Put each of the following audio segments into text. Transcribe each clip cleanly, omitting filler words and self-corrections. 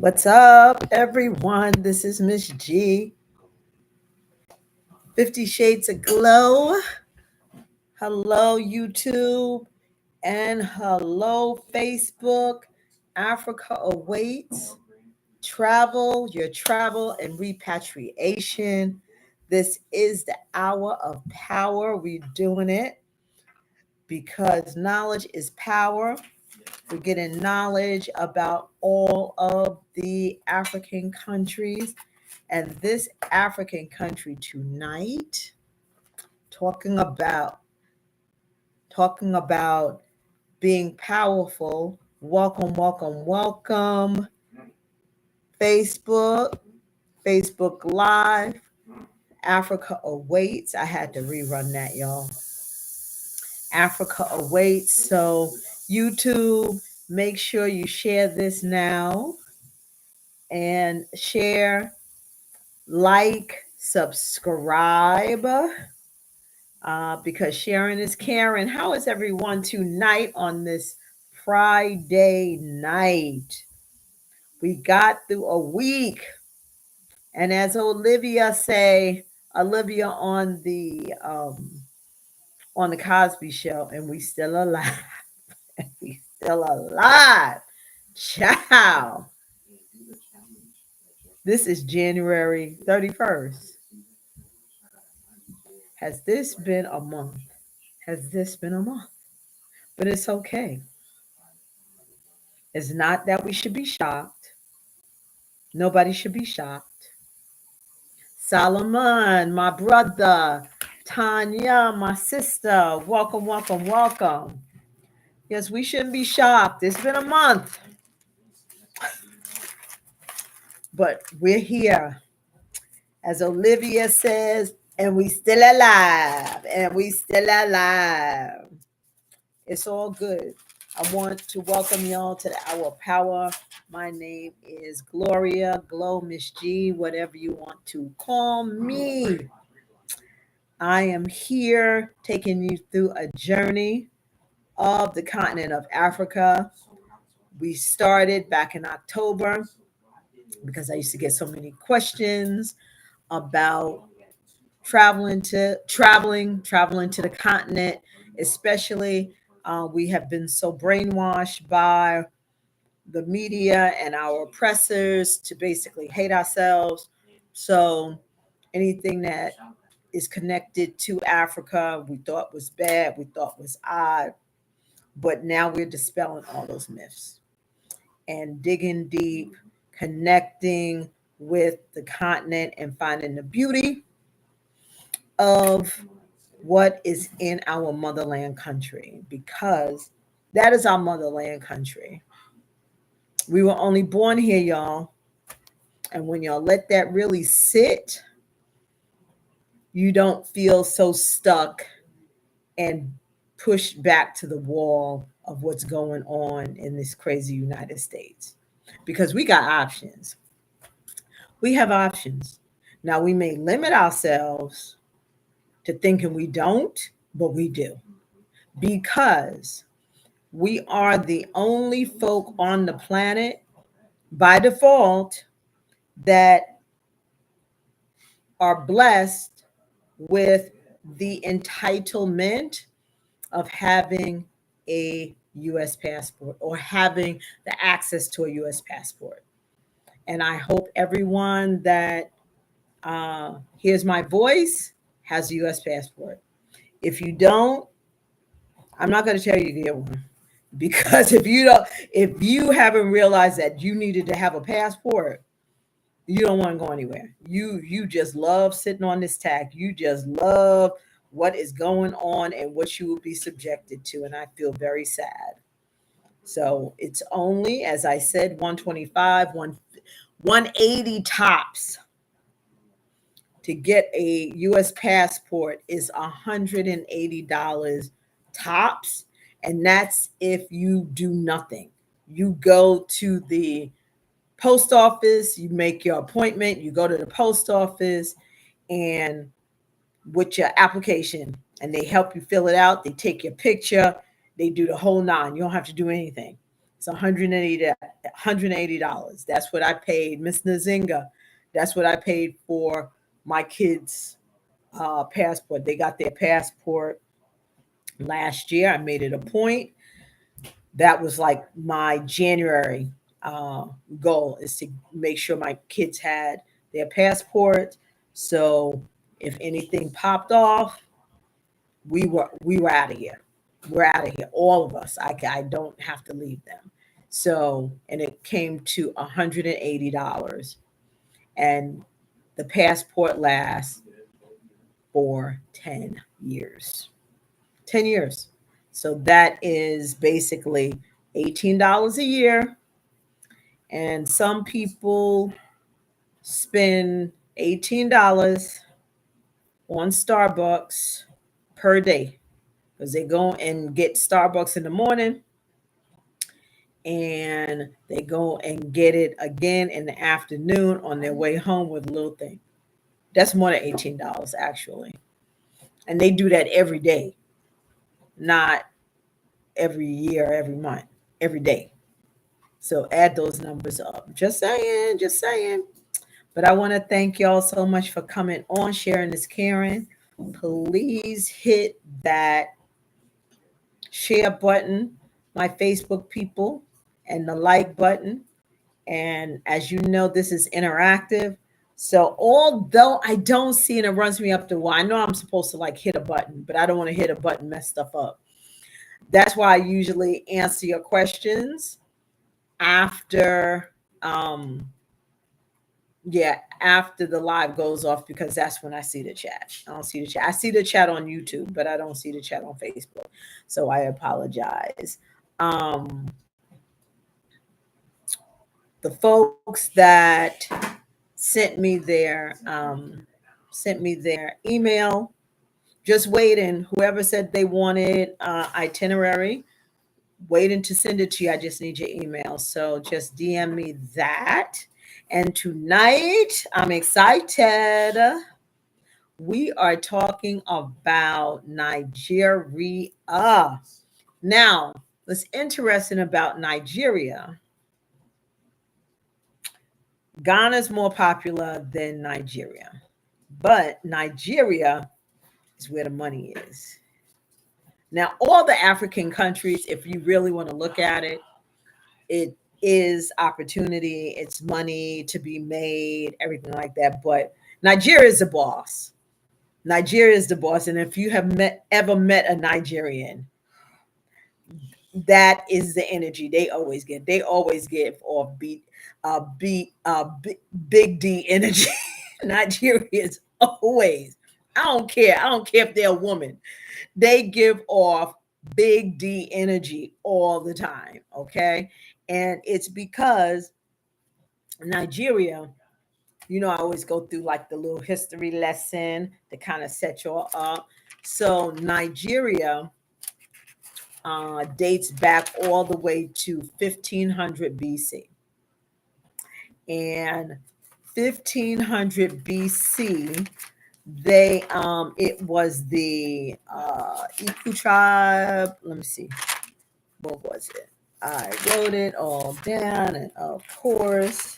What's up, everyone? This is Miss G, 50 Shades of Glow. Hello, YouTube, and hello, Facebook. Africa awaits. Your travel, and repatriation. This is the hour of power. We're doing it because knowledge is power. We're getting knowledge about all of the African countries. And this African country tonight, talking about talking about being powerful. Welcome, welcome, welcome. Facebook, Facebook Live, Africa awaits. I had to rerun that, y'all. Africa awaits. So YouTube, make sure you share this now and share, like, subscribe, because sharing is caring. How is everyone tonight on this Friday night? We got through a week, and as Olivia on the Cosby Show, and we still alive. We still alive, ciao. This is January 31st. Has this been a month? Has this been a month? But it's okay. It's not that we should be shocked. Nobody should be shocked. Solomon, my brother, Tanya, my sister, welcome, welcome, welcome. Yes, we shouldn't be shocked. It's been a month, but we're here. As Olivia says, and we still alive, and we still alive. It's all good. I want to welcome y'all to the Hour of Power. My name is Gloria, Glow, Miss G, whatever you want to call me. I am here taking you through a journey of the continent of Africa. We started back in October because I used to get so many questions about traveling to the continent, especially we have been so brainwashed by the media and our oppressors to basically hate ourselves. So anything that is connected to Africa, we thought was bad, we thought was odd. But now we're dispelling all those myths and digging deep, connecting with the continent and finding the beauty of what is in our motherland country, because that is our motherland country. We were only born here, y'all. And when y'all let that really sit, you don't feel so stuck and pushed back to the wall of what's going on in this crazy United States. Because we got options. We have options. Now, we may limit ourselves to thinking we don't, but we do. Because we are the only folk on the planet by default that are blessed with the entitlement of having a US passport or having the access to a US passport. And I hope everyone that hears my voice has a US passport. If you don't, I'm not going to tell you to get one, because if you haven't realized that you needed to have a passport, you don't want to go anywhere. You just love sitting on this tack. You just love what is going on and what you will be subjected to, and I feel very sad. So it's only, as I said, 125, 180 tops. To get a US passport is $180 tops, and that's if you do nothing. You go to the post office, you make your appointment, you go to the post office and with your application, and they help you fill it out. They take your picture, they do the whole nine. You don't have to do anything. It's $180. That's what I paid Miss Nazinga. That's what I paid for my kids' passport. They got their passport last year. I made it a point. That was like my January uh, goal, is to make sure my kids had their passport. So if anything popped off, we were out of here. We're out of here, all of us. I don't have to leave them. So, and it came to $180, and the passport lasts for 10 years. 10 years. So that is basically $18 a year. And some people spend $18 on Starbucks per day, because they go and get Starbucks in the morning, and they go and get it again in the afternoon on their way home with a little thing. That's more than $18 actually. And they do that every day, not every year, every month, every day. So add those numbers up. Just saying, just saying. But I want to thank y'all so much for coming on, sharing this caring. Please hit that share button, my Facebook people, and the like button. And as you know, this is interactive. So although I don't see, and it runs me up the wall, I know I'm supposed to like hit a button, but I don't want to hit a button, mess stuff up. That's why I usually answer your questions after after the live goes off, because that's when I see the chat. I don't see the chat. I see the chat on YouTube, but I don't see the chat on Facebook. So I apologize. Um the folks that sent me their email, just waiting. Whoever said they wanted itinerary, waiting to send it to you. I just need your email. So just DM me that. And tonight, I'm excited. We are talking about Nigeria. Now, what's interesting about Nigeria, Ghana's more popular than Nigeria, but Nigeria is where the money is. Now, all the African countries, if you really want to look at it, it is opportunity, it's money to be made, everything like that. But Nigeria is the boss. Nigeria is the boss. And if you have ever met a Nigerian, that is the energy they always get. They always give off big D energy. Nigerians always. I don't care. I don't care if they're a woman. They give off big D energy all the time. Okay. And it's because Nigeria, I always go through like the little history lesson to kind of set you all up. So Nigeria dates back all the way to 1500 BC. And 1500 BC, they it was the Iku tribe. Let me see, what was it? I wrote it all down, and of course,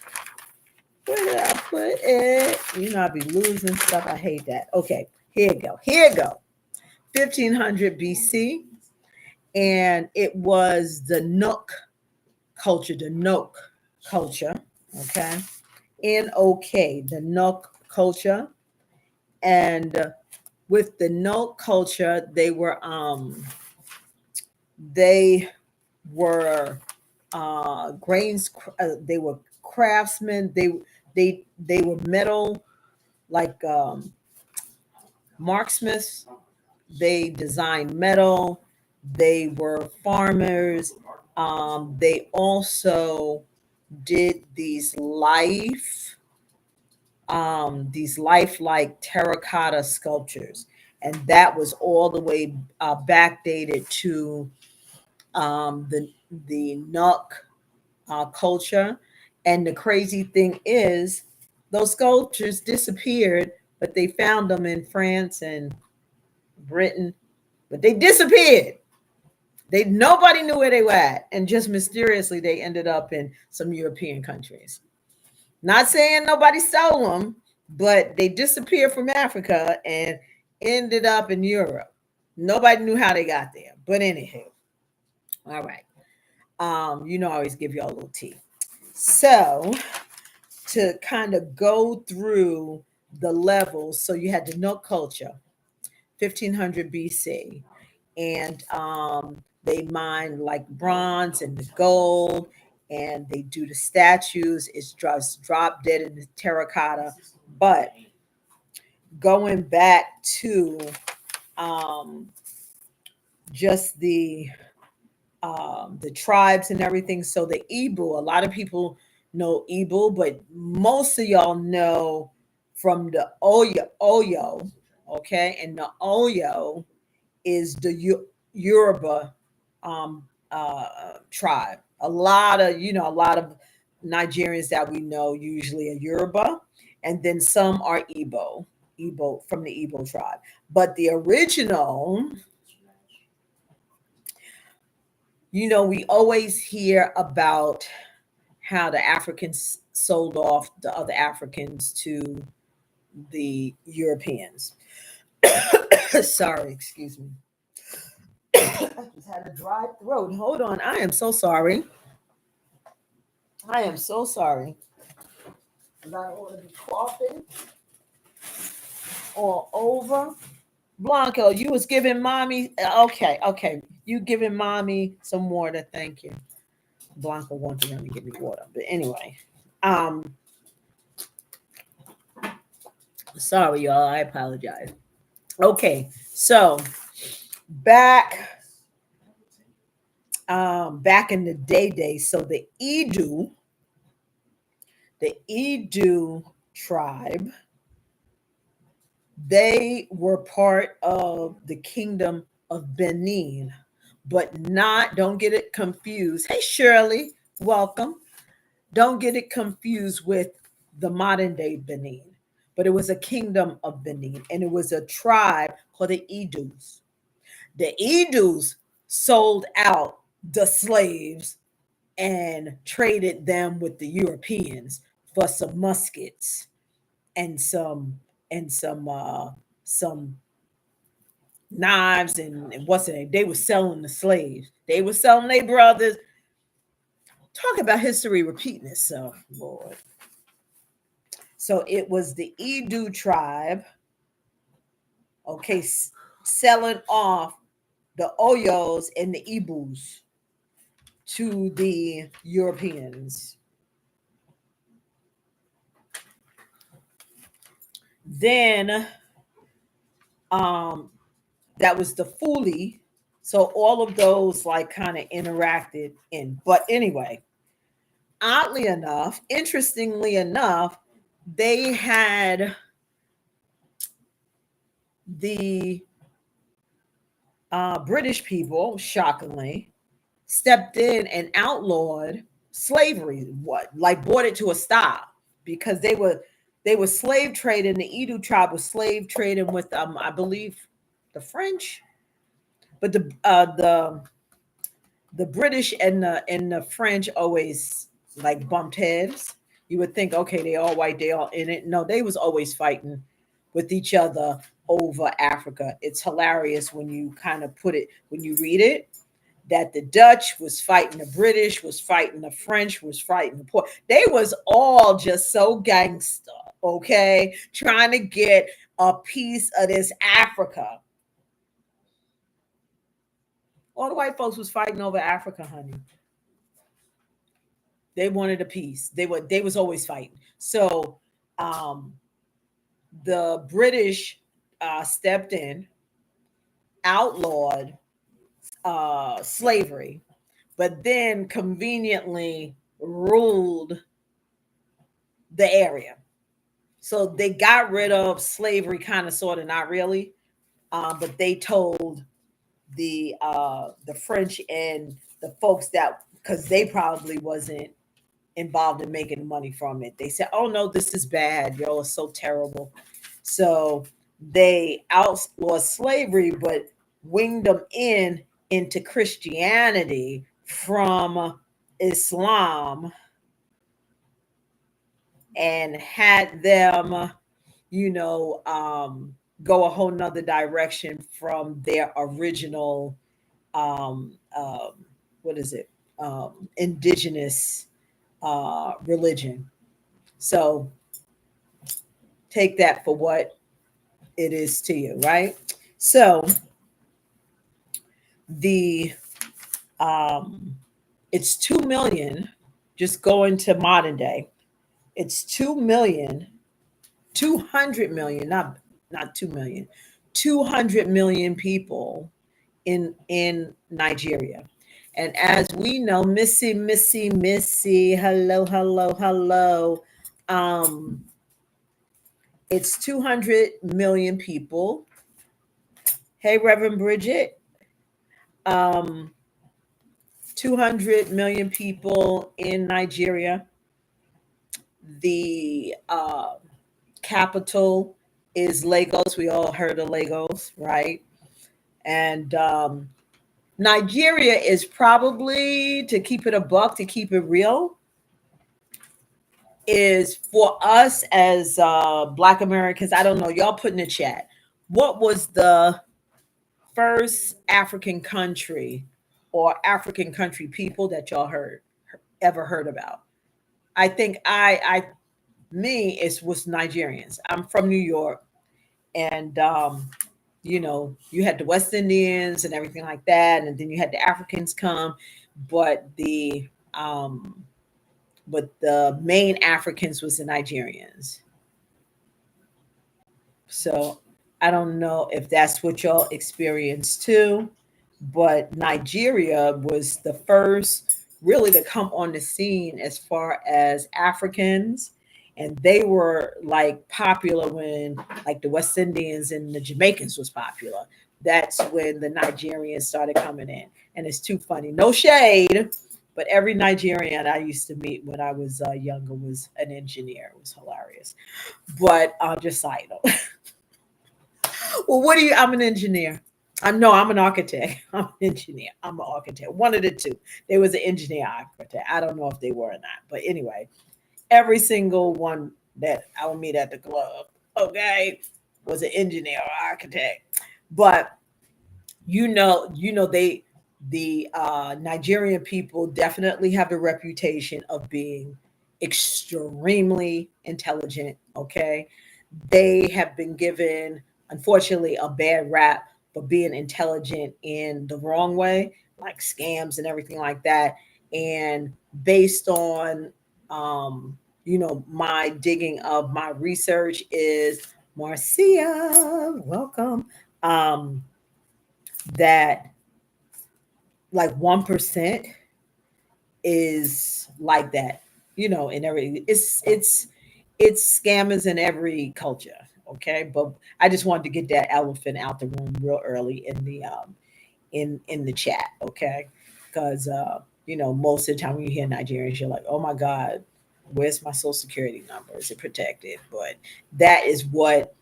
where did I put it? I be losing stuff. I hate that. Okay, here you go. Here you go. 1500 BC, and it was the Nook culture. The Nook culture. Okay, Nok, the Nook culture, and with the Nook culture, they were grains. They were craftsmen. They were metal, like marksmiths. They designed metal. They were farmers. They also did these lifelike terracotta sculptures, and that was all the way backdated to the Nok culture. And the crazy thing is, those sculptures disappeared, but they found them in France and Britain, but they disappeared. They nobody knew where they were at, and just mysteriously they ended up in some European countries. Not saying nobody stole them, but they disappeared from Africa and ended up in Europe. Nobody knew how they got there. But anywho, all right. I always give y'all a little tea. So to kind of go through the levels, so you had the Note culture, 1500 BC, and they mine like bronze and the gold, and they do the statues. It's just drop dead in the terracotta. But going back to um, just the tribes and everything. So the Ibu, a lot of people know Ibu, but most of y'all know from the Oyo, okay, and the Oyo is the Yoruba tribe. A lot of Nigerians that we know usually are Yoruba, and then some are Igbo from the Igbo tribe. But the original, we always hear about how the Africans sold off the other Africans to the Europeans. Sorry, excuse me. I just had a dry throat. Hold on. I am so sorry. I am so sorry. I don't want to be coughing all over. Blanco, you was giving mommy. Okay, okay. You giving mommy some water. Thank you. Blanco wanted him to give me water. But anyway, um, sorry, y'all. I apologize. Okay, so back back in the days, so the Edu tribe, they were part of the kingdom of Benin, but don't get it confused. Hey Shirley, welcome. Don't get it confused with the modern day Benin. But it was a kingdom of Benin, and it was a tribe called the Edus. The Edus sold out the slaves and traded them with the Europeans for some muskets and some knives and what's it? They were selling the slaves. They were selling their brothers. Talk about history repeating itself, Lord. So it was the Edu tribe, okay, selling off the Oyos and the Ibus to the Europeans. Then um that was the Fuli. So all of those like kind of interacted in. But anyway, oddly enough, interestingly enough, they had the British people, shockingly, stepped in and outlawed slavery. What, like brought it to a stop because they were slave trading. The Edu tribe was slave trading with I believe the French, but the British and the French always like bumped heads. You would think, okay, they all white, they all in it. No, they was always fighting with each other over Africa. It's hilarious when you kind of put it, when you read it, that the Dutch was fighting the British, was fighting the French, was fighting the poor. They was all just so gangster, okay, trying to get a piece of this Africa. All the white folks was fighting over Africa, honey. They wanted a piece. They was always fighting. So um, the British stepped in, outlawed slavery, but then conveniently ruled the area. So they got rid of slavery, kind of, sort of, not really, but they told the French and the folks that because they probably wasn't involved in making money from it. They said, "Oh no, this is bad, yo, it's so terrible." So they outlawed slavery, but winged them in into Christianity from Islam and had them, you know, go a whole nother direction from their original, um, um, what is it, indigenous religion. So take that for what it is to you, right? So the um, it's 2 million. Just going to modern day, it's 2 million, 200 million, not 2 million, 200 million people in Nigeria. And as we know, Missy, hello, hello, hello. Um, it's 200 million people. Hey, Reverend Bridget. Um, 200 million people in Nigeria. The capital is Lagos. We all heard of Lagos, right? And Nigeria is probably, to keep it a buck, to keep it real, is for us as Black Americans. I don't know. Y'all put in the chat. What was the first African country or African country people that y'all ever heard about? I think me, it was Nigerians. I'm from New York, and you know, you had the West Indians and everything like that, and then you had the Africans come, but the main Africans was the Nigerians. So I don't know if that's what y'all experienced too, but Nigeria was the first really to come on the scene as far as Africans. And they were like popular when like the West Indians and the Jamaicans was popular. That's when the Nigerians started coming in. And it's too funny. No shade, but every Nigerian I used to meet when I was younger was an engineer. It was hilarious. But just side note. Well, what do you? I'm an engineer. I know I'm an architect. I'm an engineer. I'm an architect. One of the two. There was an engineer architect. I don't know if they were or not. But anyway, every single one that I would meet at the club, okay, was an engineer or architect. But they the Nigerian people definitely have the reputation of being extremely intelligent. Okay, they have been given, unfortunately, a bad rap for being intelligent in the wrong way, like scams and everything like that. And based on my digging of my research is Marcia, welcome. That like 1% is like that, in every it's scammers in every culture. Okay, but I just wanted to get that elephant out the room real early in the chat. Okay, because most of the time when you hear Nigerians, you're like, oh my god, where's my social security number? Is it protected? But that is what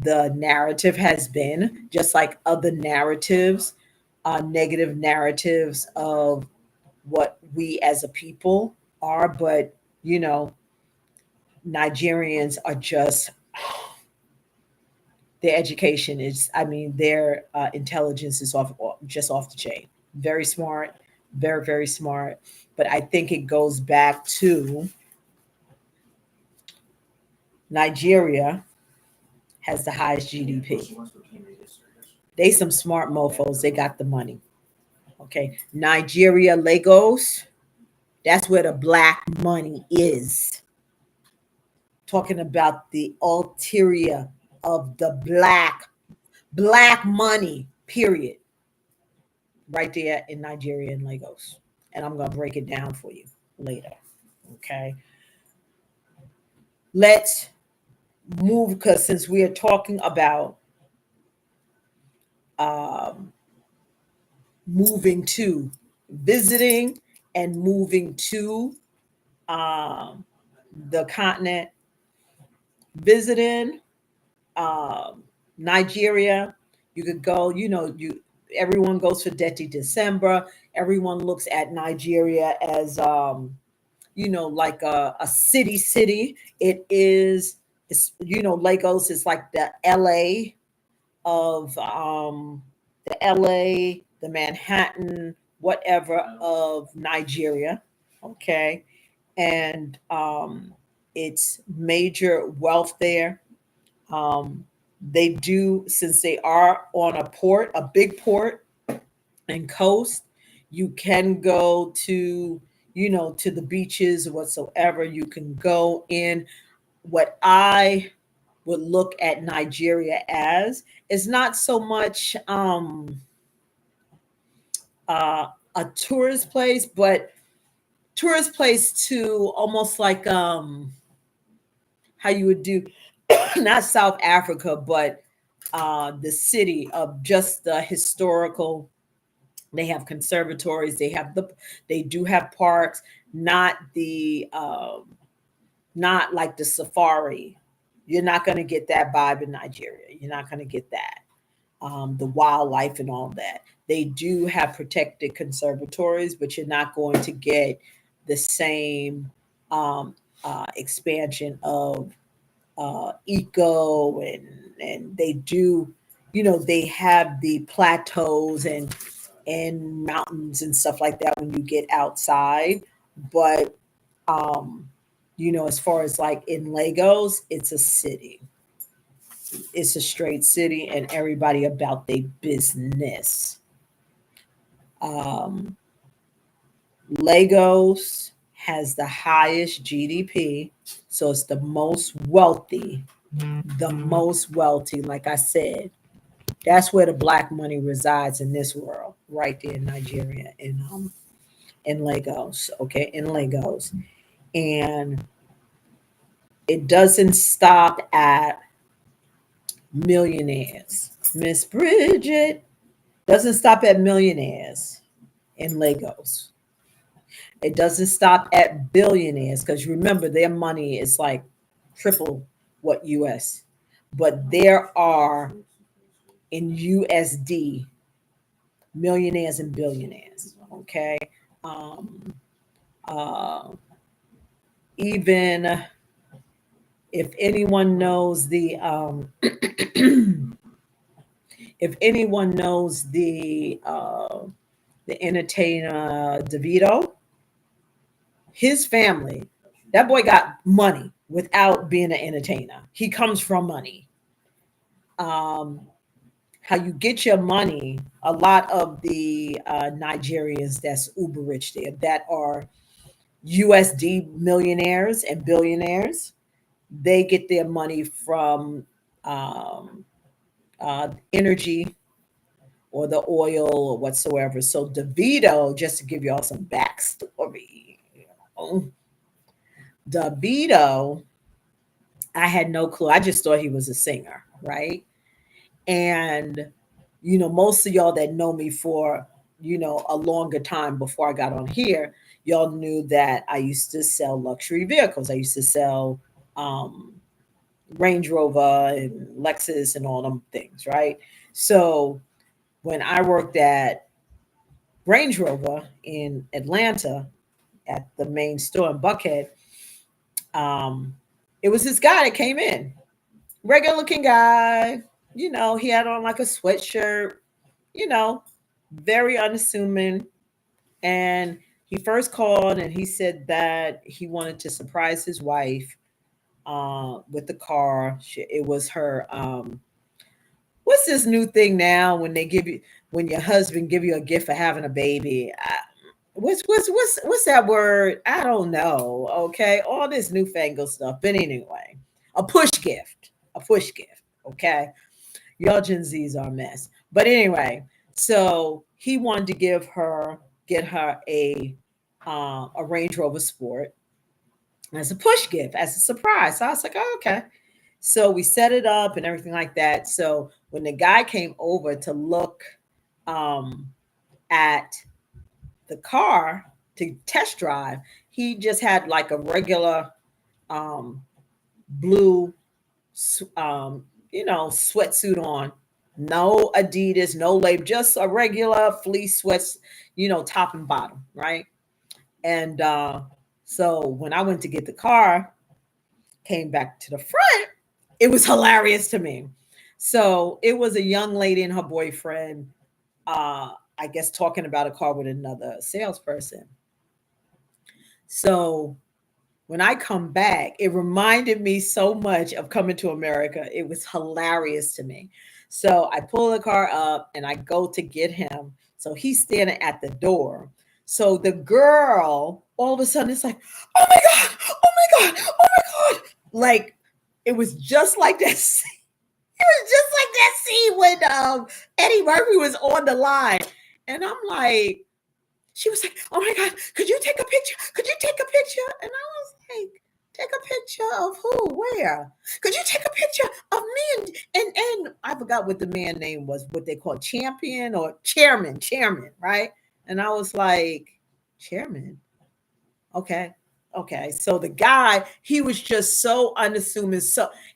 the narrative has been, just like other narratives, negative narratives of what we as a people are. But Nigerians are just, their education is, I mean, their intelligence is just off the chain. Very smart, very, very smart. But I think it goes back to Nigeria has the highest GDP. They some smart mofos. They got the money. Okay. Nigeria, Lagos, that's where the black money is. Talking about the ulterior of the black money, period. Right there in Nigeria and Lagos. And I'm gonna break it down for you later. Okay. Let's move, because since we are talking about um moving to visiting and moving to um the continent, visiting um Nigeria, you could go, everyone goes for Deti December. Everyone looks at Nigeria as like a city. It is, Lagos is like the LA of the Manhattan, whatever of Nigeria. Okay. And it's major wealth there. Um, they do, since they are on a port, a big port and coast, you can go to, to the beaches whatsoever. You can go in. What I would look at Nigeria as is not so much a tourist place, but tourist place to almost like how you would do not South Africa, but the city of just the historical. They have conservatories. They do have parks. Not the not like the safari. You're not going to get that vibe in Nigeria. You're not going to get that. The wildlife and all that. They do have protected conservatories, but you're not going to get the same um, expansion of eco, and they do, they have the plateaus and mountains and stuff like that when you get outside. But um, as far as like in Lagos, it's a city. It's a straight city, and everybody about their business. Um, Lagos has the highest GDP, so it's the most wealthy. Like I said, that's where the black money resides in this world, right there in Nigeria, in Lagos. Okay, in Lagos, and it doesn't stop at millionaires. Miss Bridget doesn't stop at millionaires in Lagos. It doesn't stop at billionaires because remember their money is like triple what US. But there are in USD millionaires and billionaires. Okay. Um, uh, even if anyone knows if anyone knows the entertainer DeVito, his family, that boy got money without being an entertainer. He comes from money. Um, how you get your money, a lot of the Nigerians that's uber rich there that are USD millionaires and billionaires, they get their money from um, energy or the oil or whatsoever. So DeVito, just to give y'all some backstory, DeVito, I had no clue. I just thought he was a singer, right? And most of y'all that know me for a longer time before I got on here, y'all knew that I used to sell luxury vehicles. I used to sell um, Range Rover and Lexus and all them things, right? So when I worked at Range Rover in Atlanta at the main store in Buckhead, um, it was this guy that came in, regular looking guy. He had on like a sweatshirt, you know, very unassuming. And he first called and he said that he wanted to surprise his wife with the car. It was her. What's this new thing now when when your husband give you a gift for having a baby? What's that word? I don't know. Okay, all this newfangled stuff. But anyway, a push gift. A push gift. Okay, y'all Gen Zs are a mess. But anyway, so he wanted to get her a Range Rover Sport as a push gift, as a surprise. So I was like, oh, okay. So we set it up and everything like that. So when the guy came over to look um, at the car to test drive, he just had like a regular um, blue, sweatsuit on, No Adidas, no label, just a regular fleece sweats, top and bottom, right? And so when I went to get the car, came back to the front, it was hilarious to me. So it was a young lady and her boyfriend, I guess, talking about a car with another salesperson. So when I come back, it reminded me so much of coming to America. It was hilarious to me. So I pull the car up and I go to get him. So he's standing at the door. So the girl, all of a sudden, it's like, oh my God, oh my God, oh my God. Like, it was just like that scene. It was just like that scene when Eddie Murphy was on the line. And I'm like, she was like, "Oh my God, could you take a picture? Could you take a picture?" And I was like, "Take a picture of who? Where? Could you take a picture of me?" And I forgot what the man name was, what they call champion or chairman, right? And I was like, "Chairman, okay." Okay, so the guy, he was just so unassuming,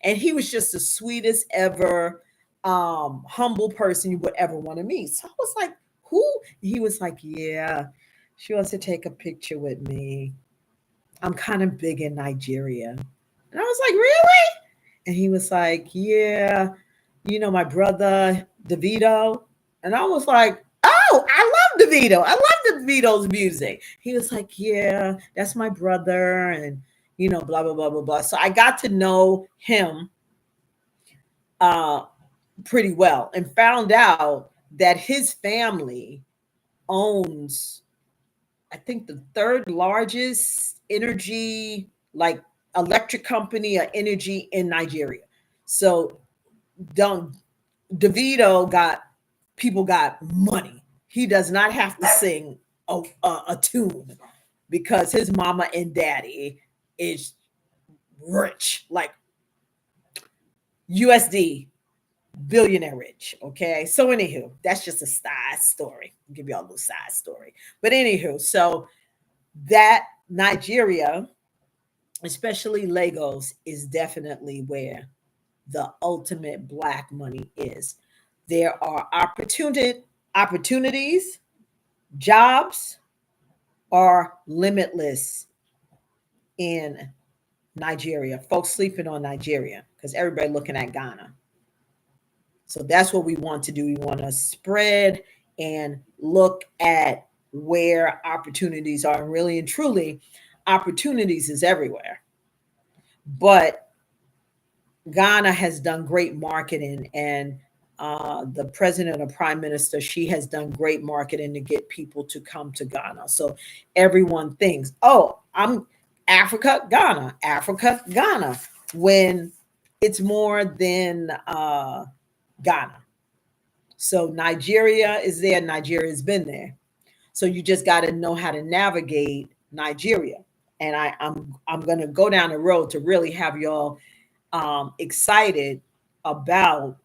and he was just the sweetest ever, humble person you would ever want to meet. So I was like, who? He was like, yeah, she wants to take a picture with me. I'm kind of big in Nigeria. And I was like, really? And he was like, yeah, my brother DeVito. And I was like, oh, I love DeVito. I love DeVito's music. He was like, yeah, that's my brother. And, blah, blah, blah, blah, blah. So I got to know him uh, pretty well and found out that his family owns, I think, the third largest energy, like electric company or energy in Nigeria. So don't DeVito got people got money. He does not have to sing a tune because his mama and daddy is rich, like USD billionaire rich. Okay. So anywho, that's just a side story. I'll give you all a little side story. But anywho, so that Nigeria, especially Lagos, is definitely where the ultimate black money is. There are opportunities, jobs are limitless in Nigeria. Folks sleeping on Nigeria because everybody looking at Ghana. So that's what we want to do. We want to spread and look at where opportunities are. And really and truly, opportunities is everywhere. But Ghana has done great marketing, and the president or prime minister, she has done great marketing to get people to come to Ghana. So everyone thinks, oh, I'm Africa, Ghana, Africa, Ghana, when it's more than Ghana. So Nigeria is there. Nigeria's been there. So you just got to know how to navigate Nigeria. And I'm going to go down the road to really have y'all excited about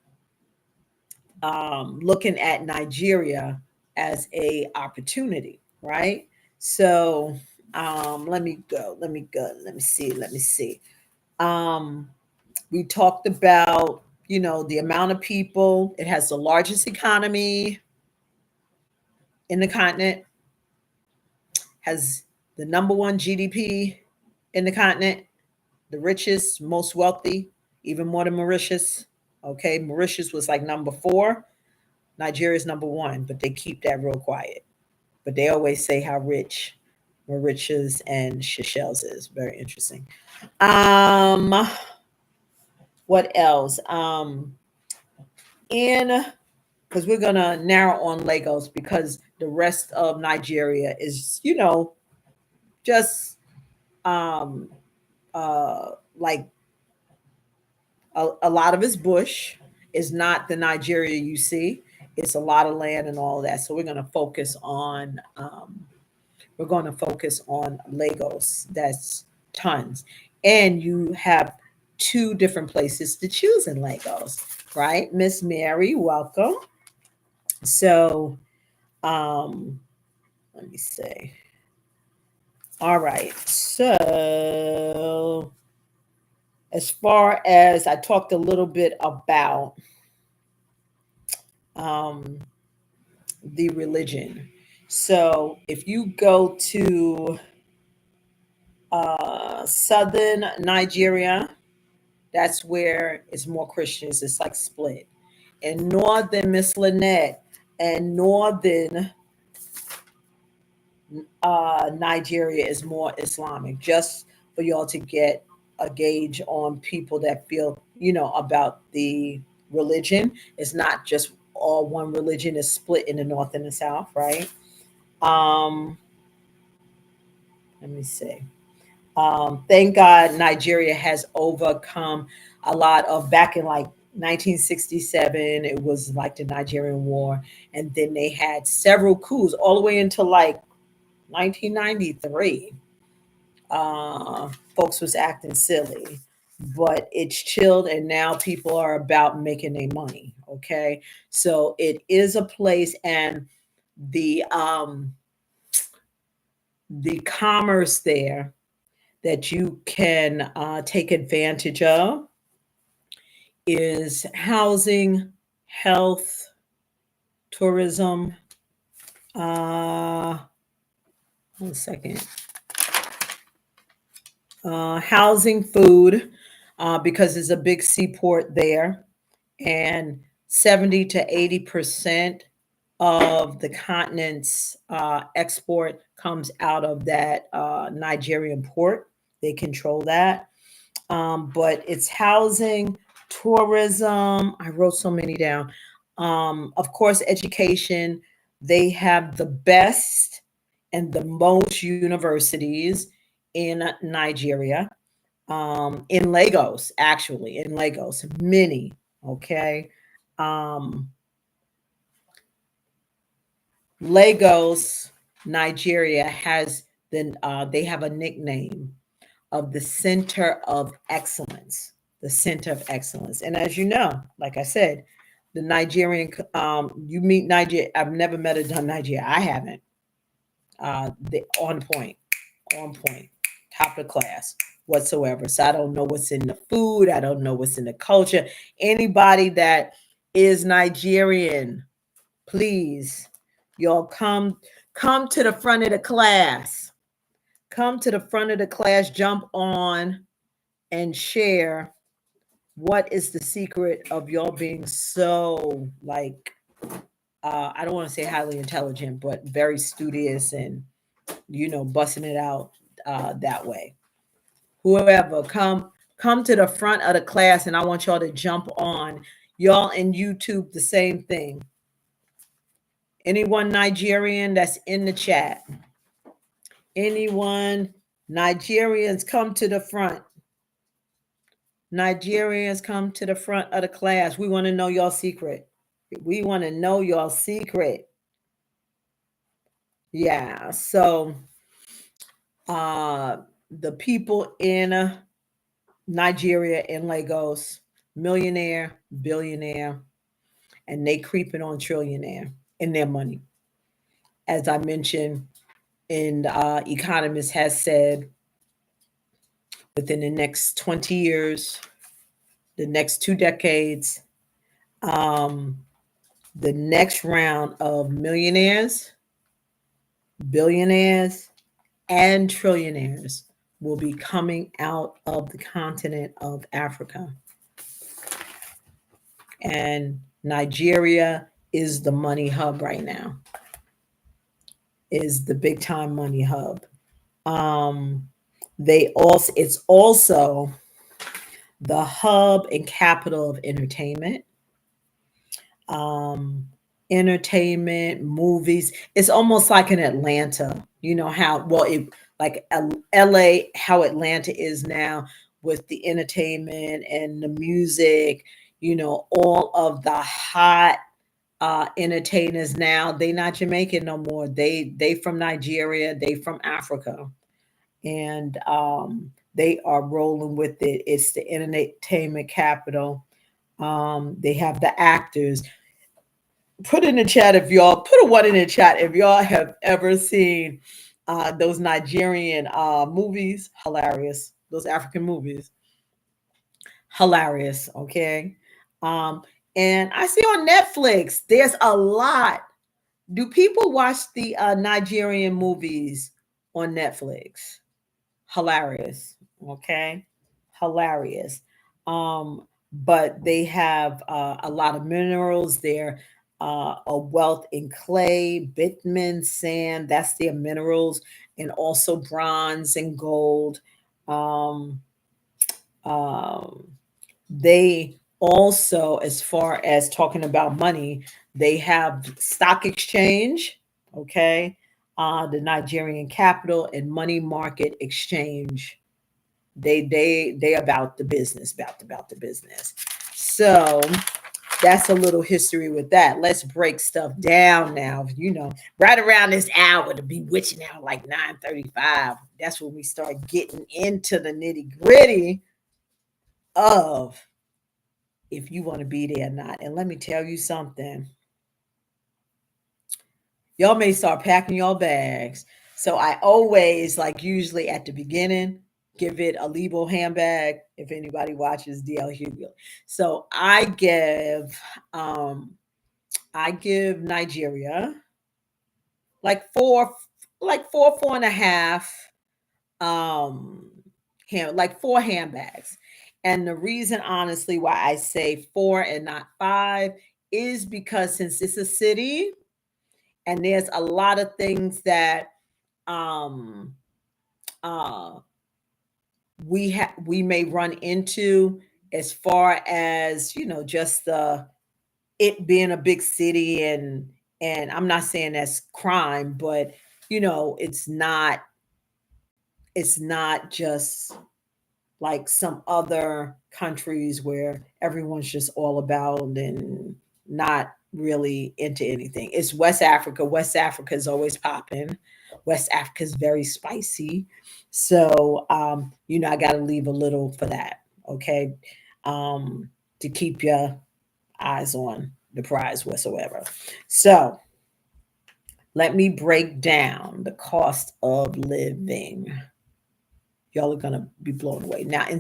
looking at Nigeria as a opportunity, right? So let me go. Let me go. Let me see. Let me see. Um, we talked about the amount of people. It has the largest economy in the continent. Has the number one GDP in the continent. The richest, most wealthy, even more than Mauritius. Okay, Mauritius was like number four. Nigeria is number one, but they keep that real quiet. But they always say how rich Mauritius and Seychelles is. Very interesting. Um, what else? In because we're gonna narrow on Lagos because the rest of Nigeria is, just um like a lot of it's bush. Is not the Nigeria you see. It's a lot of land and all of that. So we're going to focus on Lagos. That's tons, and you have two different places to choose in Lagos, right? Miss Mary, welcome. So let me see. All right. So as far as I talked a little bit about um, the religion. So if you go to southern Nigeria, that's where it's more Christians. It's like split. In northern Miss Lynette and northern Nigeria is more Islamic, just for y'all to get a gauge on people that feel, about the religion. It's not just all one religion, is split in the north and the south, right? Um, Let me see. Thank God Nigeria has overcome a lot of back in like 1967, it was like the Nigerian War. And then they had several coups all the way into like 1993. Folks was acting silly, but it's chilled and now people are about making their money. Okay. So it is a place, and the the commerce there that you can take advantage of is housing, health, tourism. Uh, 1 second. Housing, food, because there's a big seaport there, and 70 to 80% of the continent's export comes out of that Nigerian port. They control that. But it's housing, tourism. I wrote so many down. Of course, education. They have the best and the most universities in Nigeria. In Lagos, actually, in Lagos, many. Okay. Um, Lagos, Nigeria has they have a nickname of the center of excellence, the center of excellence. And as you know, like I said, the Nigerian, you meet Nigeria. I've never met a Nigeria. I haven't. They on point, top of class whatsoever. So I don't know what's in the food. I don't know what's in the culture. Anybody that is Nigerian, please, y'all come to the front of the class. Come to the front of the class, jump on and share what is the secret of y'all being so like I don't want to say highly intelligent, but very studious and busting it out that way. Whoever come to the front of the class, and I want y'all to jump on. Y'all in YouTube, the same thing. Anyone Nigerian that's in the chat? Anyone Nigerians, come to the front. Nigerians, come to the front of the class. We want to know your secret. We want to know your secret. Yeah. So uh the people in Nigeria, in Lagos, millionaire, billionaire, and they creeping on trillionaire in their money. As I mentioned, and economist has said within the next 20 years, the next 2 decades, um, the next round of millionaires, billionaires, and trillionaires will be coming out of the continent of Africa. And Nigeria is the money hub right now, is the big time money hub. Um, it's also the hub and capital of entertainment. Um, Entertainment, movies. It's almost like in Atlanta. You know how well it like LA, how Atlanta is now with the entertainment and the music. All of the hot entertainers now, they not Jamaican no more. They from Nigeria, they from Africa, and they are rolling with it. It's the entertainment capital. They have the actors. Put in the chat if y'all put a one in the chat if y'all have ever seen those Nigerian movies. Hilarious. Those African movies. Hilarious. Okay. Um, And I see on Netflix, there's a lot. Do people watch the Nigerian movies on Netflix? Hilarious. Okay. Hilarious. But they have a lot of minerals there, a wealth in clay, bitumen, sand. That's their minerals, and also bronze and gold. Um, um, they also, as far as talking about money, they have stock exchange, okay, the Nigerian capital and money market exchange. They about the business, about the business. So that's a little history with that. Let's break stuff down now. Right around this hour, to be witching out like 9:35. That's when we start getting into the nitty gritty of if you want to be there or not. And let me tell you something. Y'all may start packing your bags. So I always, like usually at the beginning, give it a Lebo handbag if anybody watches DL Hughley. So I give Nigeria like four and a half like four handbags. And the reason honestly why I say four and not five is because since it's a city and there's a lot of things that um uh we may run into as far as just it being a big city, and I'm not saying that's crime, but it's not just like some other countries where everyone's just all about and not really into anything. It's West Africa. West Africa is always popping. West Africa is very spicy. So, I got to leave a little for that. Okay. To keep your eyes on the prize whatsoever. So, let me break down the cost of living. Y'all are going to be blown away. Now, in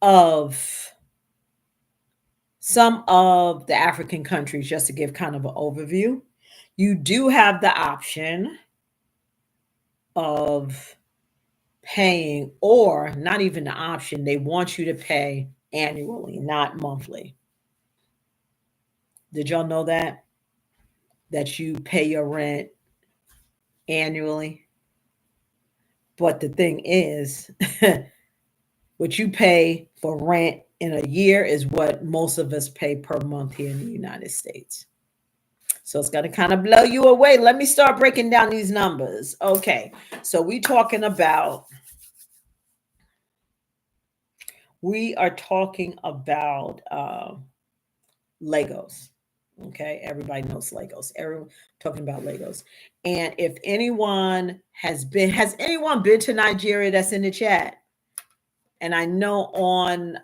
of some of the African countries, just to give kind of an overview, you do have the option of paying, or not even the option, they want you to pay annually, not monthly. Did y'all know that? That you pay your rent annually? But the thing is, what you pay for rent in a year is what most of us pay per month here in the United States. So it's going to kind of blow you away. Let me start breaking down these numbers. Okay. So we are talking about Legos. Okay. Everybody knows Legos. Everyone talking about Legos. And if anyone has anyone been to Nigeria that's in the chat? And I know on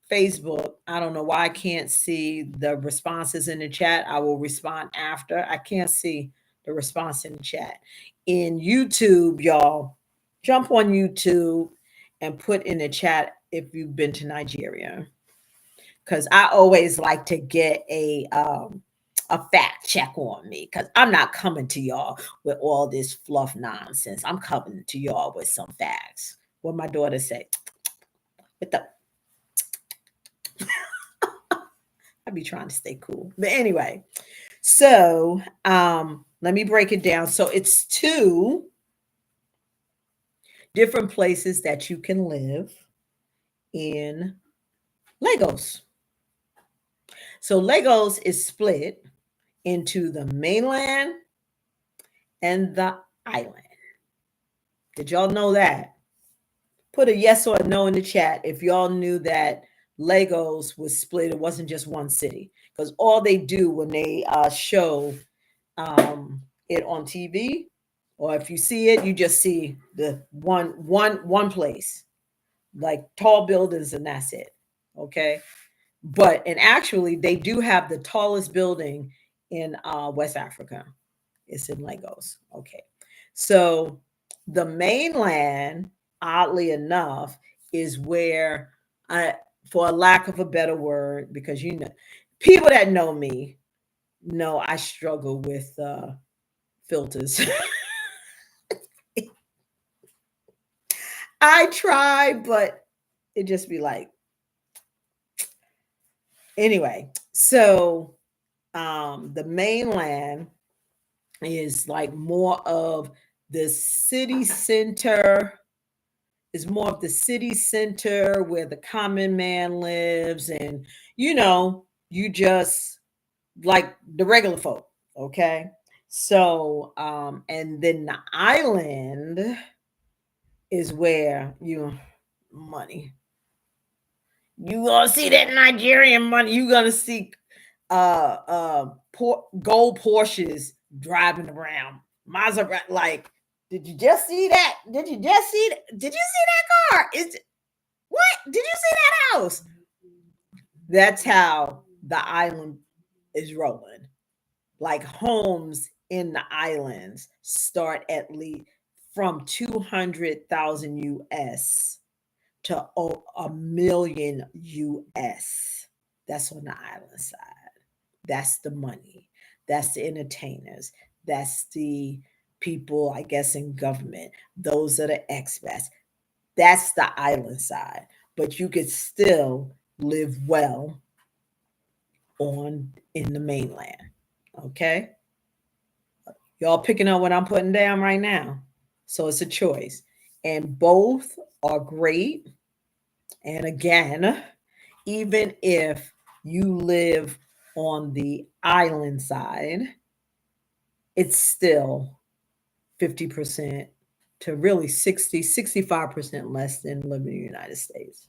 Facebook, I don't know why I can't see the responses in the chat. I will respond after. I can't see the response in the chat. In YouTube, y'all, jump on YouTube and put in the chat if you've been to Nigeria. Because I always like to get a fact check on me, because I'm not coming to y'all with all this fluff nonsense. I'm coming to y'all with some facts. What my daughter say? With the I be trying to stay cool. But anyway, so let me break it down. So it's two different places that you can live in Lagos. So Lagos is split into the mainland and the island. Did y'all know that? Put a yes or a no in the chat if y'all knew that Lagos was split. It wasn't just one city. Because all they do when they show it on TV, or if you see it, you just see the one place, like tall buildings, and that's it. Okay. And actually they do have the tallest building in West Africa. It's in Lagos. Okay. So the mainland, oddly enough, is where for a lack of a better word, because you know, people that know me know I struggle with filters. I try, but it just be like, anyway. So the mainland is like more of the city center, is more of the city center where the common man lives, and you know, you just like the regular folk, okay? So and then the island is where you money. You gonna see that Nigerian money. You gonna see gold Porsches driving around. Maserati, like, did you just see that? Did you just see that? Did you see that car? Is what? Did you see that house? That's how the island is rolling. Like homes in the islands start at least from 200,000 US to a million US. That's on the island side. That's the money. That's the entertainers. That's the people, I guess, in government. Those are the expats. That's the island side. But you could still live well on in the mainland. Okay? Y'all picking up what I'm putting down right now. So it's a choice. And both are great. And again, even if you live on the island side, it's still 50% to really 65% less than living in the United States.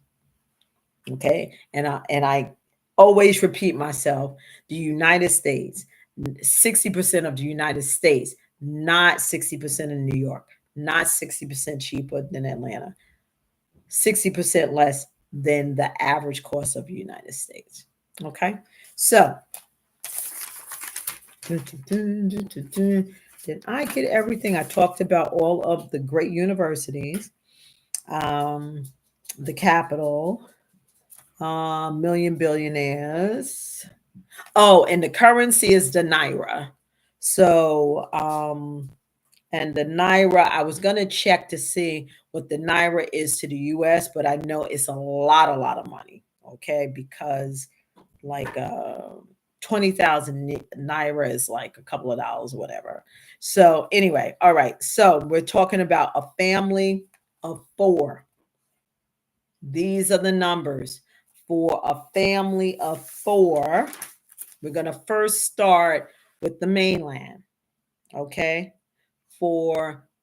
Okay? And I always repeat myself, the United States, 60% of the United States, not 60% in New York, not 60% cheaper than Atlanta, 60% less than the average cost of the United States. Okay? So, did I get everything? I talked about all of the great universities, um, the capital, million billionaires. Oh, and the currency is the naira. So, and the naira, I was going to check to see what the naira is to the US, but I know it's a lot of money. Okay. Because like 20,000 naira is like a couple of dollars or whatever. So, anyway, all right. So, we're talking about a family of four. These are the numbers for a family of four. We're going to first start with the mainland. Okay.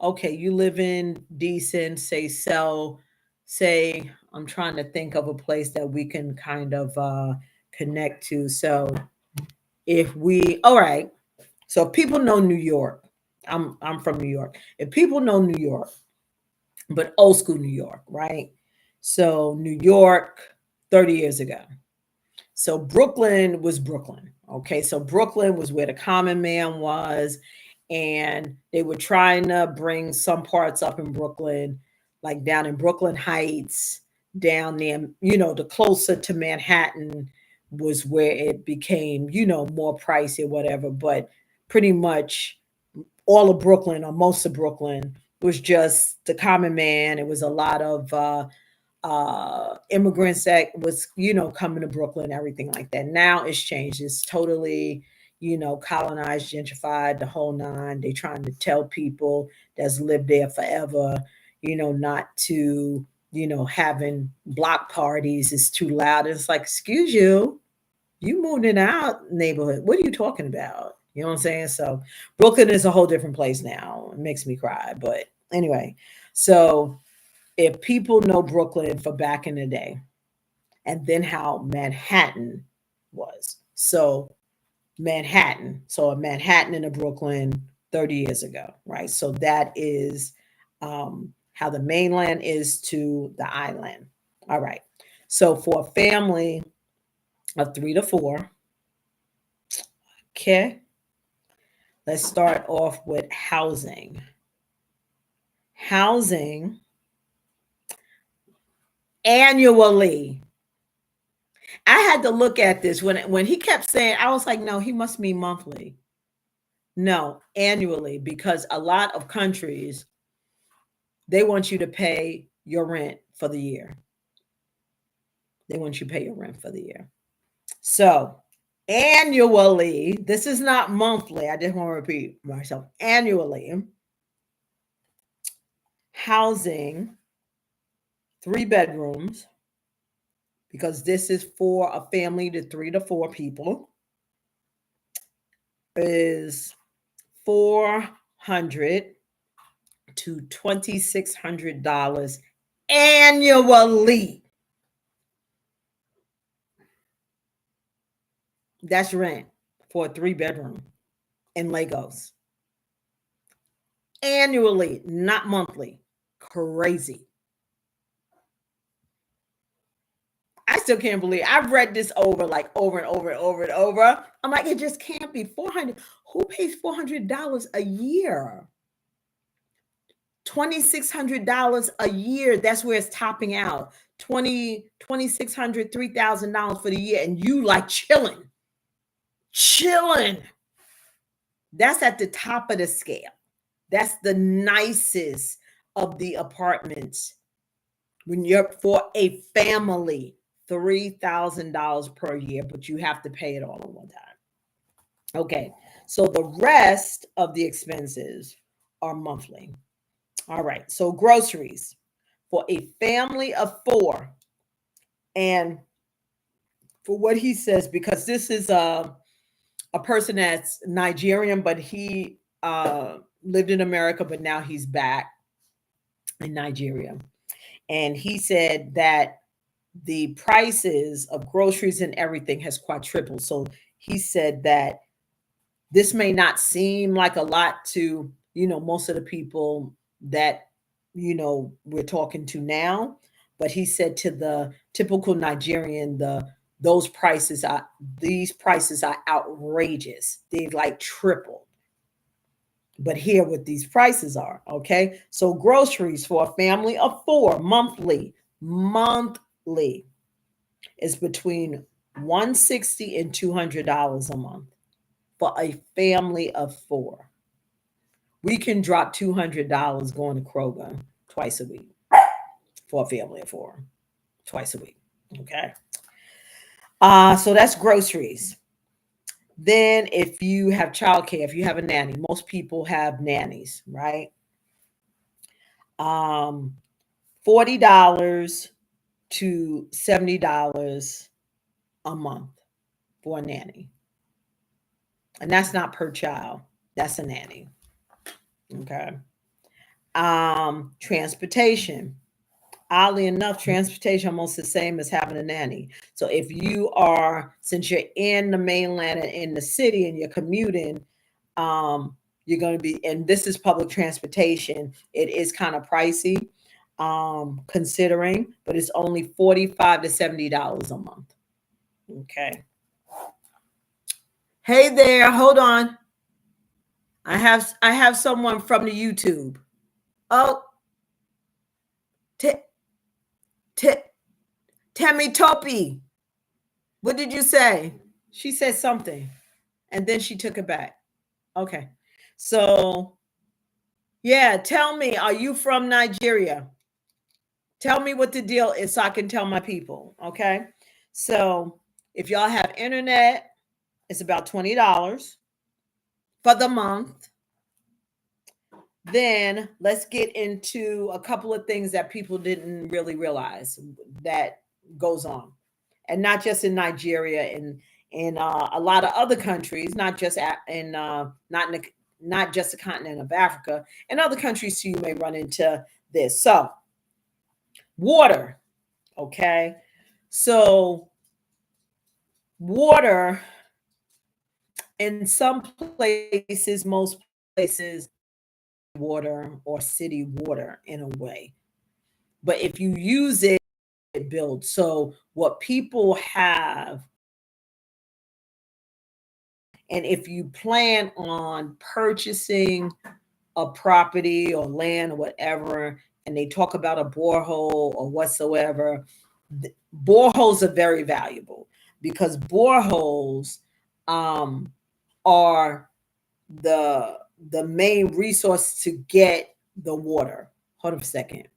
Okay, you live in decent, say, I'm trying to think of a place that we can kind of connect to. So if we, all right, so if people know New York, I'm from New York. If people know New York, but old school New York, right? So New York 30 years ago. So Brooklyn was Brooklyn. Okay. So Brooklyn was where the common man was. And they were trying to bring some parts up in Brooklyn, like down in Brooklyn Heights, down there, you know, the closer to Manhattan was where it became, you know, more pricey or whatever. But pretty much all of Brooklyn or most of Brooklyn was just the common man. It was a lot of immigrants that was, you know, coming to Brooklyn, everything like that. Now it's changed. It's totally, you know, colonized, gentrified, the whole nine. They trying to tell people that's lived there forever, you know, not to, you know, having block parties is too loud. It's like, excuse you, you moved in our neighborhood. What are you talking about? You know what I'm saying? So Brooklyn is a whole different place now. It makes me cry. But anyway, so if people know Brooklyn for back in the day, and then how Manhattan was. So Manhattan, so a Manhattan and a Brooklyn 30 years ago, right? So that is how the mainland is to the island. All right. So for a family of 3 to 4, okay, let's start off with housing. Housing annually. I had to look at this when he kept saying, I was like, no, he must mean monthly. No, annually, because a lot of countries, they want you to pay your rent for the year. They want you to pay your rent for the year. So annually, this is not monthly. I just want to repeat myself. Annually, housing, 3 bedrooms, because this is for a family to 3 to 4 people, is $400 to $2,600 annually. That's rent for a 3 bedroom in Lagos. Annually, not monthly. Crazy. I still can't believe I've read this over like over and over and over and over. I'm like, it just can't be 400. Who pays $400 a year? $2,600 a year. That's where it's topping out. 2,600, $3,000 for the year, and you like chilling. That's at the top of the scale. That's the nicest of the apartments. When you're for a family, $3,000 per year, but you have to pay it all at one time. Okay, so the rest of the expenses are monthly. All right, so groceries for a family of 4, and for what he says, because this is a person that's Nigerian, but he lived in America, but now he's back in Nigeria. And he said that the prices of groceries and everything has quadrupled. So he said that this may not seem like a lot to, most of the people that, we're talking to now, but he said to the typical Nigerian, these prices are outrageous. They like tripled. But here what these prices are, okay? So groceries for a family of 4 monthly is between $160 and $200 a month for a family of 4. We can drop $200 going to Kroger twice a week for a family of 4, twice a week. Okay. So that's groceries. Then if you have childcare, if you have a nanny, most people have nannies, right? $40 to $70 a month for a nanny. And that's not per child. That's a nanny. Okay. Transportation. Oddly enough, transportation almost the same as having a nanny. So if since you're in the mainland and in the city and you're commuting, you're going to be, and this is public transportation, it is kind of pricey, considering, but it's only $45 to $70 a month. Okay. Hey there, hold on. I have someone from the YouTube. Oh, Tammy Topi. What did you say? She said something, and then she took it back. Okay. So, yeah, tell me, are you from Nigeria? Tell me what the deal is so I can tell my people, okay? So, if y'all have internet, it's about $20 for the month. Then let's get into a couple of things that people didn't really realize that goes on, and not just in Nigeria, in a lot of other countries, not just not just the continent of Africa, and other countries too. You may run into this. So, water, okay. So, water in some places, most places, water or city water in a way. But if you use it, it builds. So what people have, and if you plan on purchasing a property or land or whatever, and they talk about a borehole or whatsoever, boreholes are very valuable. because boreholes are the main resource to get the water. Hold on a second.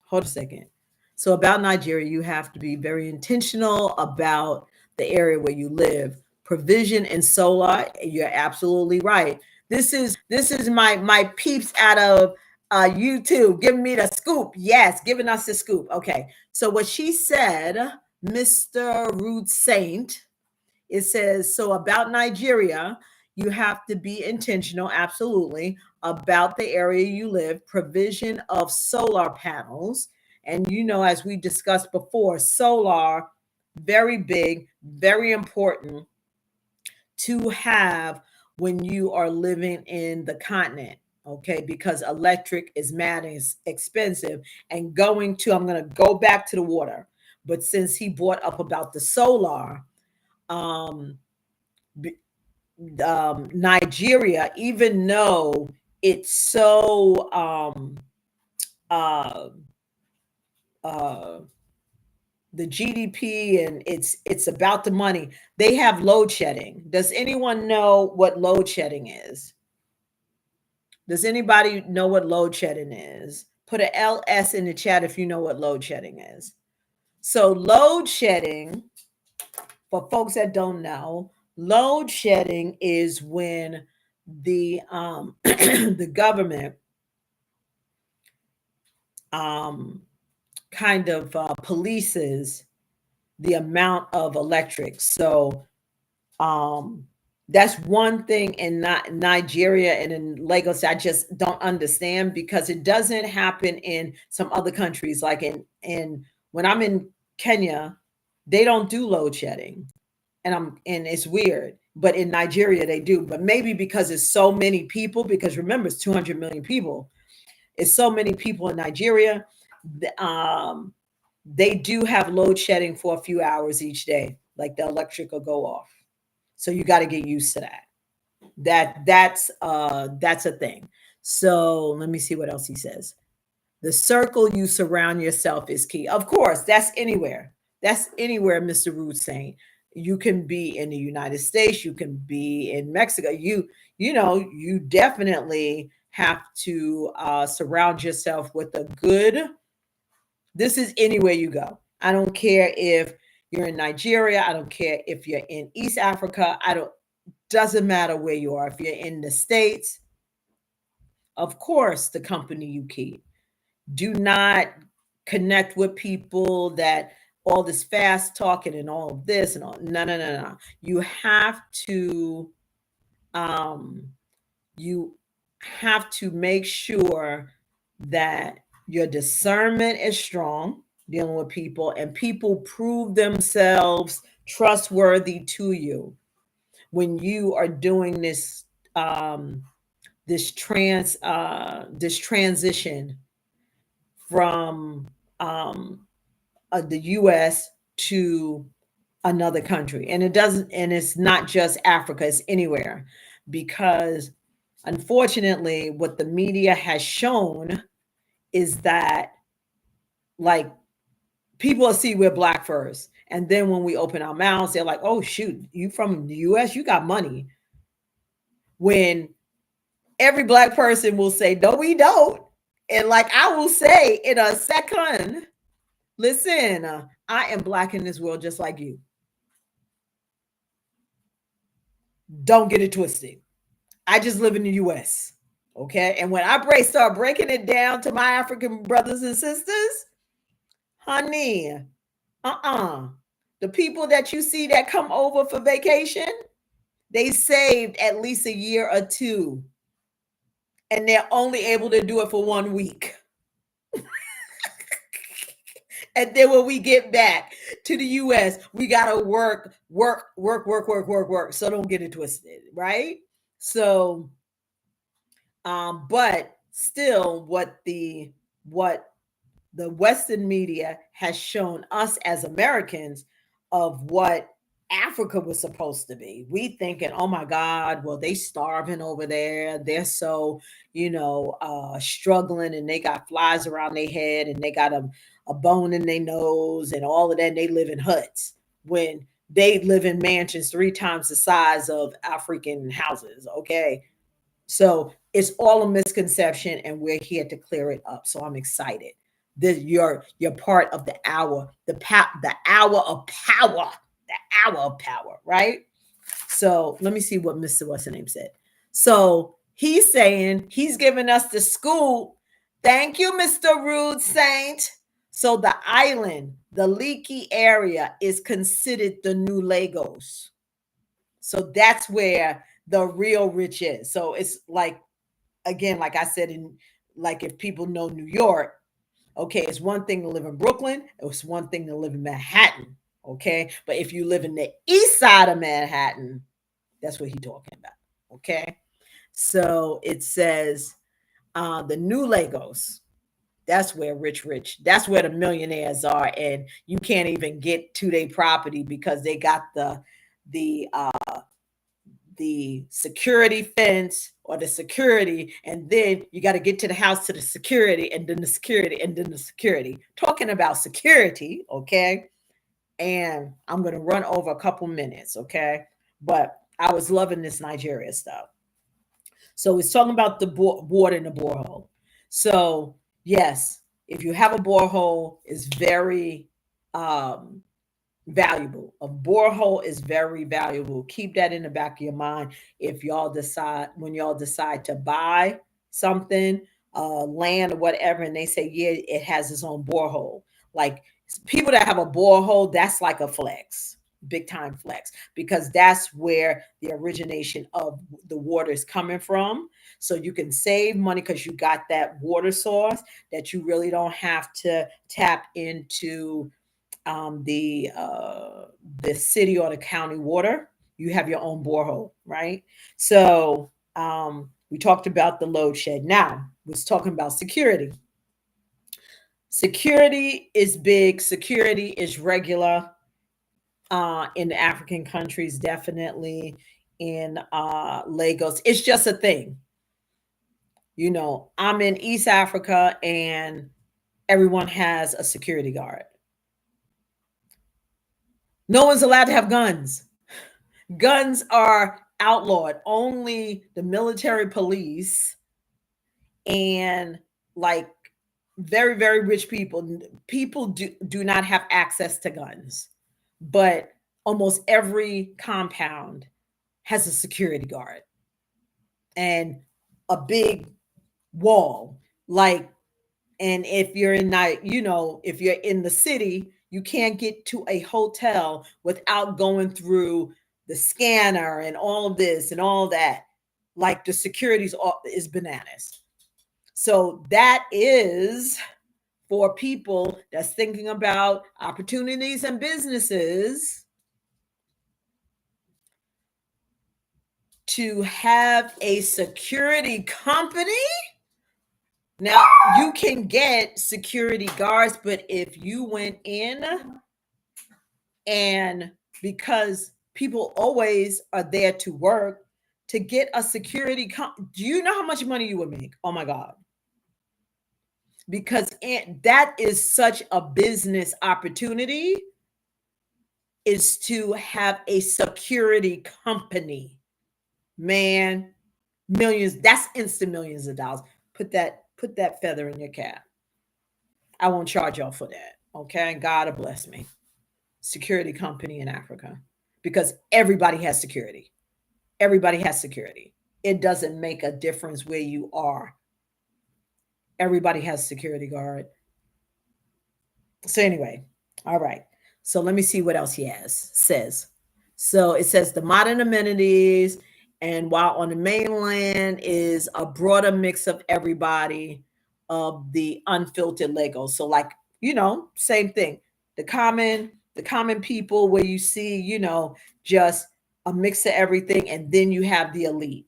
Hold on a second. So about Nigeria, you have to be very intentional about the area where you live. Provision and solar, you're absolutely right. This is my peeps out of YouTube giving me the scoop. Yes, giving us the scoop. Okay. So what she said, Mr. Rude Saint, it says, so about Nigeria, you have to be intentional, absolutely, about the area you live, provision of solar panels. And as we discussed before, solar, very big, very important to have when you are living in the continent. Okay, because electric is mad and expensive. And I'm going to go back to the water. But since he brought up about the solar, um, Nigeria, even though it's so uh, uh, the GDP and it's about the money, they have load shedding. Does anyone know what load shedding is? Does anybody know what load shedding is? Put a LS in the chat if you know what load shedding is. So load shedding, for folks that don't know, load shedding is when the the government kind of polices the amount of electric. So that's one thing in Nigeria and in Lagos I just don't understand, because it doesn't happen in some other countries. Like in when I'm in Kenya, they don't do load shedding. And it's weird, but in Nigeria they do. But maybe because it's so many people, because remember it's 200 million people, it's so many people in Nigeria. They do have load shedding for a few hours each day, like the electric will go off. So you got to get used to that. That's a thing. So let me see what else he says. The circle you surround yourself is key. Of course, that's anywhere. That's anywhere, Mr. Root saying. You can be in the United States, you can be in Mexico. You definitely have to surround yourself with a good. This is anywhere you go. I don't care if you're in Nigeria. I don't care if you're in East Africa. Doesn't matter where you are. If you're in the States, of course, the company you keep. Do not connect with people that all this fast talking and all of this and all. No, no, no, no. Um, you have to make sure that your discernment is strong dealing with people, and people prove themselves trustworthy to you when you are doing this transition from the US to another country. And it's not just Africa, it's anywhere, because unfortunately what the media has shown is that, like, people see we're black first, and then when we open our mouths they're like, oh shoot, you from the US, you got money, when every black person will say no we don't. And like I will say in a second, listen, I am black in this world just like you. Don't get it twisted. I just live in the US. Okay. And when I start breaking it down to my African brothers and sisters, honey, the people that you see that come over for vacation, they saved at least a year or two, and they're only able to do it for 1 week. And then when we get back to the US, we gotta work. So don't get it twisted, right? So, but still, what the Western media has shown us as Americans of what Africa was supposed to be. We thinking, oh my God, well, they starving over there. They're so, struggling, and they got flies around their head, and they got a bone in their nose and all of that. And they live in huts. When they live in mansions 3 times the size of African houses. Okay. So it's all a misconception, and we're here to clear it up. So I'm excited. This you're part of the hour, the hour of power, the hour of power, right? So let me see what Mr. What's the name said. So he's saying he's giving us the scoop. Thank you, Mr. Rude Saint. So the island, the leaky area, is considered the new Lagos. So that's where the real rich is. So it's like, again, like I said, in like, if people know New York, okay, it's one thing to live in Brooklyn, it's one thing to live in Manhattan. Okay. But if you live in the east side of Manhattan, that's what he's talking about. Okay. So it says the new Lagos. That's where rich. That's where the millionaires are, and you can't even get to their property because they got the the security fence or the security, and then you got to get to the house to the security, and then the security, and then the security. Talking about security, okay? And I'm going to run over a couple minutes, okay? But I was loving this Nigeria stuff. So it's talking about the water in the borehole. So yes, if you have a borehole, it's very um, valuable. A borehole is very valuable. Keep that in the back of your mind. If y'all decide, when y'all decide to buy something, land or whatever, and they say, yeah, it has its own borehole. Like, people that have a borehole, that's like a flex, big time flex, because that's where the origination of the water is coming from. So you can save money because you got that water source, that you really don't have to tap into the city or the county water. You have your own borehole, right? So we talked about the load shed. Now we're talking about security. Security is big. Security is regular in the African countries, definitely in Lagos. It's just a thing. You know, I'm in East Africa, and everyone has a security guard. No one's allowed to have guns. Guns are outlawed. Only the military police and, like, very rich people do not have access to guns. But almost every compound has a security guard and a big wall. Like, and if you're in night, if you're in the city, you can't get to a hotel without going through the scanner and all of this and all that. Like, the security's is bananas. So that is for people that's thinking about opportunities and businesses, to have a security company. Now, you can get security guards, but if you went in, and because people always are there to work, to get a security do you know how much money you would make? Oh my God. Because that is such a business opportunity, is to have a security company. Man, millions, that's instant millions of dollars. Put that feather in your cap. I won't charge y'all for that. Okay. God bless me. Security company in Africa, because everybody has security. Everybody has security. It doesn't make a difference where you are. Everybody has security guard. So anyway, all right. So let me see what else he says. So it says the modern amenities, and while on the mainland is a broader mix of everybody, of the unfiltered Lego. So, like, same thing. The common people, where you see, just a mix of everything, and then you have the elite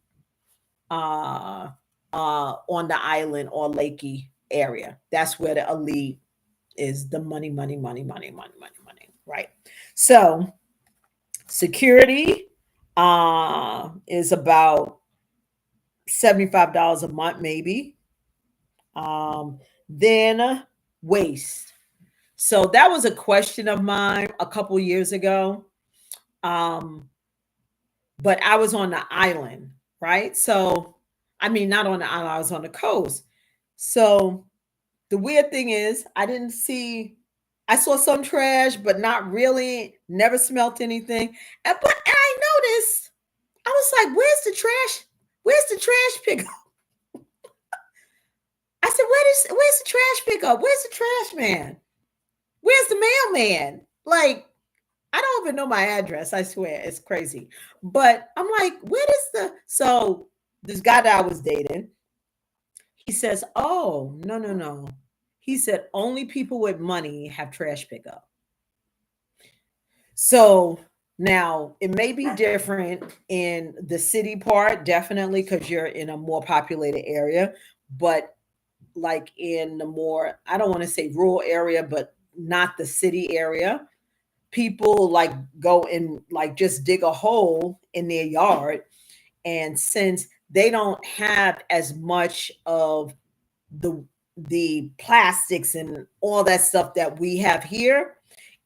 uh on the island or lakey area. That's where the elite is, the money, right? So security is about $75 a month, maybe. Then waste. So that was a question of mine a couple years ago. Um, but I was on the island, right? So, I mean, not on the island, I was on the coast. So the weird thing is, I saw some trash, but not really, never smelt anything. But I noticed, I was like, where's the trash? Where's the trash pickup? I said, where's the trash pickup? Where's the trash man? Where's the mailman? Like, I don't even know my address. I swear, it's crazy. But I'm like, so this guy that I was dating, he says, oh, no, no, no. He said, only people with money have trash pickup. So now it may be different in the city part, definitely, because you're in a more populated area. But like in the more, I don't want to say rural area, but not the city area, people like go and like just dig a hole in their yard. And since they don't have as much of the the plastics and all that stuff that we have here,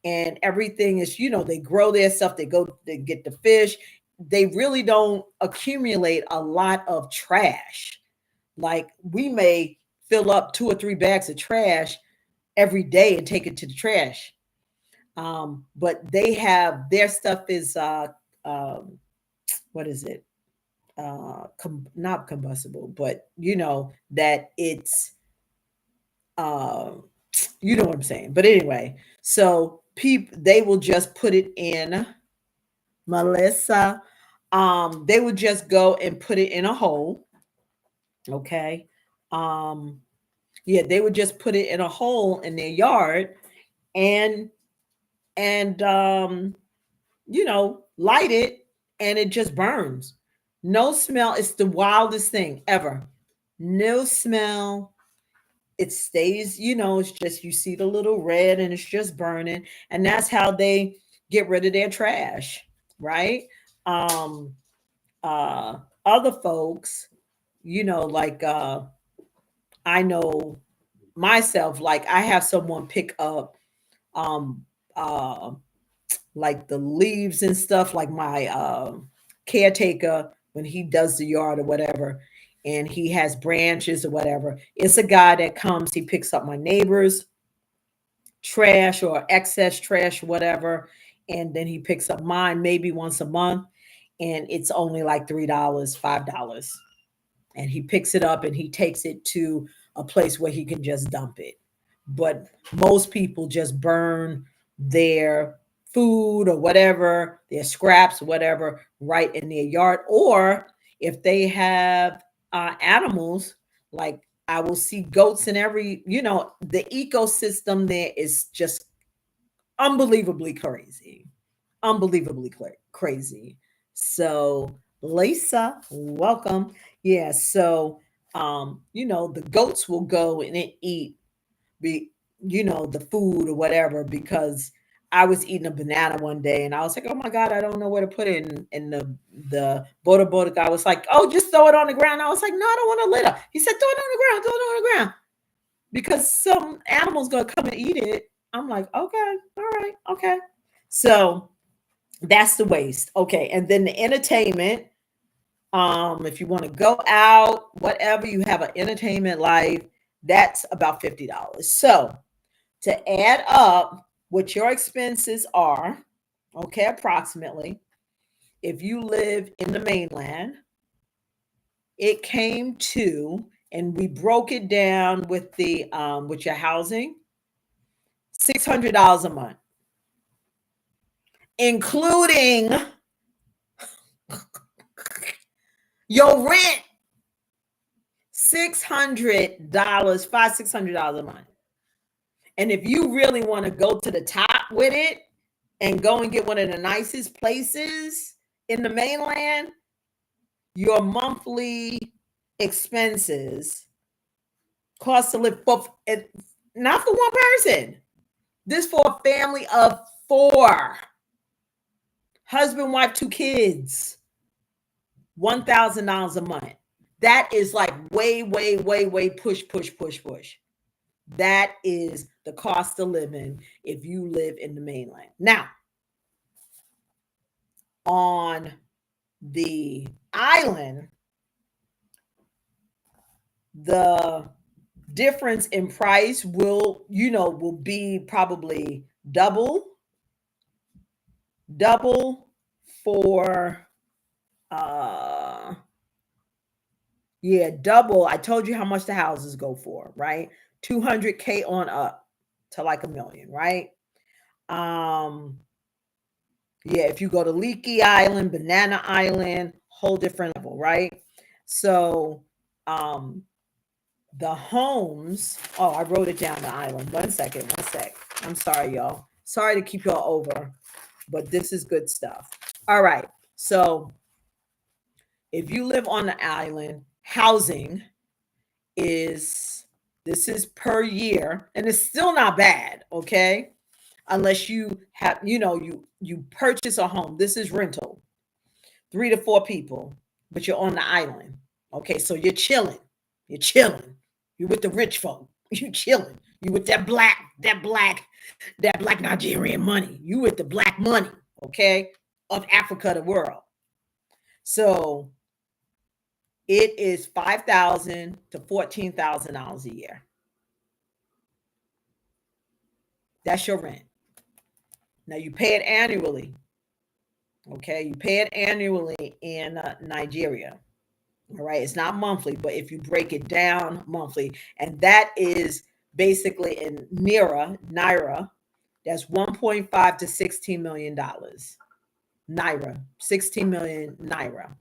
and everything is, they grow their stuff, they get the fish, they really don't accumulate a lot of trash. Like we may fill up 2 or 3 bags of trash every day and take it to the trash. But they have their stuff is um, what is it? Not combustible, but that it's uh, you know what I'm saying. But anyway, so people they will just put it in Melissa. They would just go and put it in a hole. Okay. Um, yeah, they would just put it in a hole in their yard and and light it, and it just burns. No smell. It's the wildest thing ever. No smell. It stays, it's just you see the little red and it's just burning. And that's how they get rid of their trash, right? Um Other folks, like I know myself, like I have someone pick up um uh like the leaves and stuff, like my caretaker when he does the yard or whatever, and he has branches or whatever. It's a guy that comes, he picks up my neighbors trash or excess trash, whatever, and then he picks up mine maybe once a month, and it's only like $3, $5, and he picks it up and he takes it to a place where he can just dump it. But most people just burn their food or whatever, their scraps, whatever, right in their yard. Or if they have animals, like I will see goats in the ecosystem there is just unbelievably crazy. Unbelievably crazy. So, Lisa, welcome. Yeah, so the goats will go and eat be the food or whatever, because I was eating a banana one day and I was like, oh my God, I don't know where to put it. And the Boda guy was like, oh, just throw it on the ground. I was like, no, I don't want to litter. He said, throw it on the ground, throw it on the ground, because some animal's gonna come and eat it. I'm like, okay, all right, okay. So that's the waste. Okay. And then the entertainment. If you want to go out, whatever, you have an entertainment life, that's about $50. So to add up what your expenses are, okay, approximately, if you live in the mainland, it came to, and we broke it down with the with your housing, $600 a month, including your rent. $600, $600 a month. And if you really want to go to the top with it and go and get one of the nicest places in the mainland, your monthly expenses, cost to live, not for one person. This for a family of 4, husband, wife, 2 kids, $1,000 a month. That is like way, way, way, way push, push, push, push. That is the cost of living if you live in the mainland. Now, On the island, the difference in price will be probably double for uh yeah, double. I told you how much the houses go for, right? 200K on up to like a million, right? Um yeah, if you go to Leaky Island, Banana Island, whole different level, right? So um the homes, oh, I wrote it down, the island. One second, one sec. I'm sorry, y'all. Sorry to keep y'all over, but this is good stuff. All right. So if you live on the island, housing is this is per year, and it's still not bad, okay? Unless you have, you purchase a home. This is rental, 3 to 4 people, but you're on the island. Okay, so you're chilling. You're chilling. You with the rich folk. You chilling. You with that black Nigerian money. You with the black money, okay, of Africa, the world. So it is $5,000 to $14,000 a year. That's your rent. Now you pay it annually. Okay, you pay it annually in Nigeria. All right, it's not monthly, but if you break it down monthly, and that is basically in naira, that's 1.5 to $16 million. Naira, 16 million naira.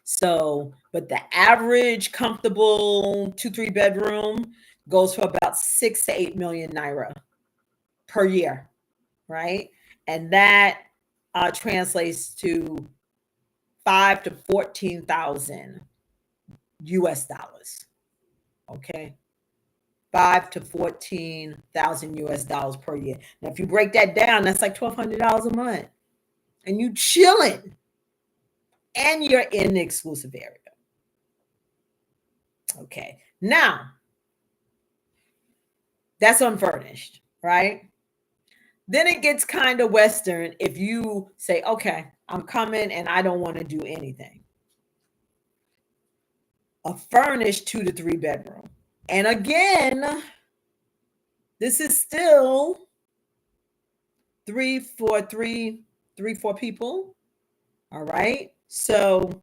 So, but the average comfortable 2-3 bedroom goes for about 6 to 8 million naira per year, right? And that translates to 5 to 14,000 US dollars. Okay. 5 to 14,000 US dollars per year. Now, if you break that down, that's like $1,200 a month. And you chilling. And you're in the exclusive area. Okay. Now, that's unfurnished, right? Then it gets kind of Western if you say, okay, I'm coming and I don't want to do anything. A furnished 2 to 3 bedroom. And again, this is still three, four people. All right. So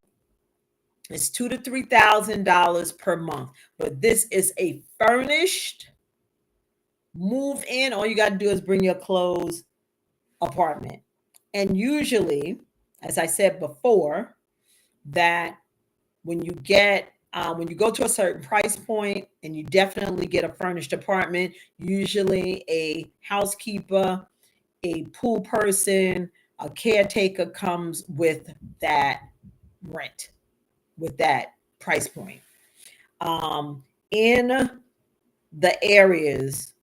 it's $2,000 to $3,000 per month. But this is a furnished move in. All you got to do is bring your clothes apartment. And usually, as I said before, that when you go to a certain price point and you definitely get a furnished apartment, usually a housekeeper, a pool person, a caretaker comes with that rent, with that price point. In the areas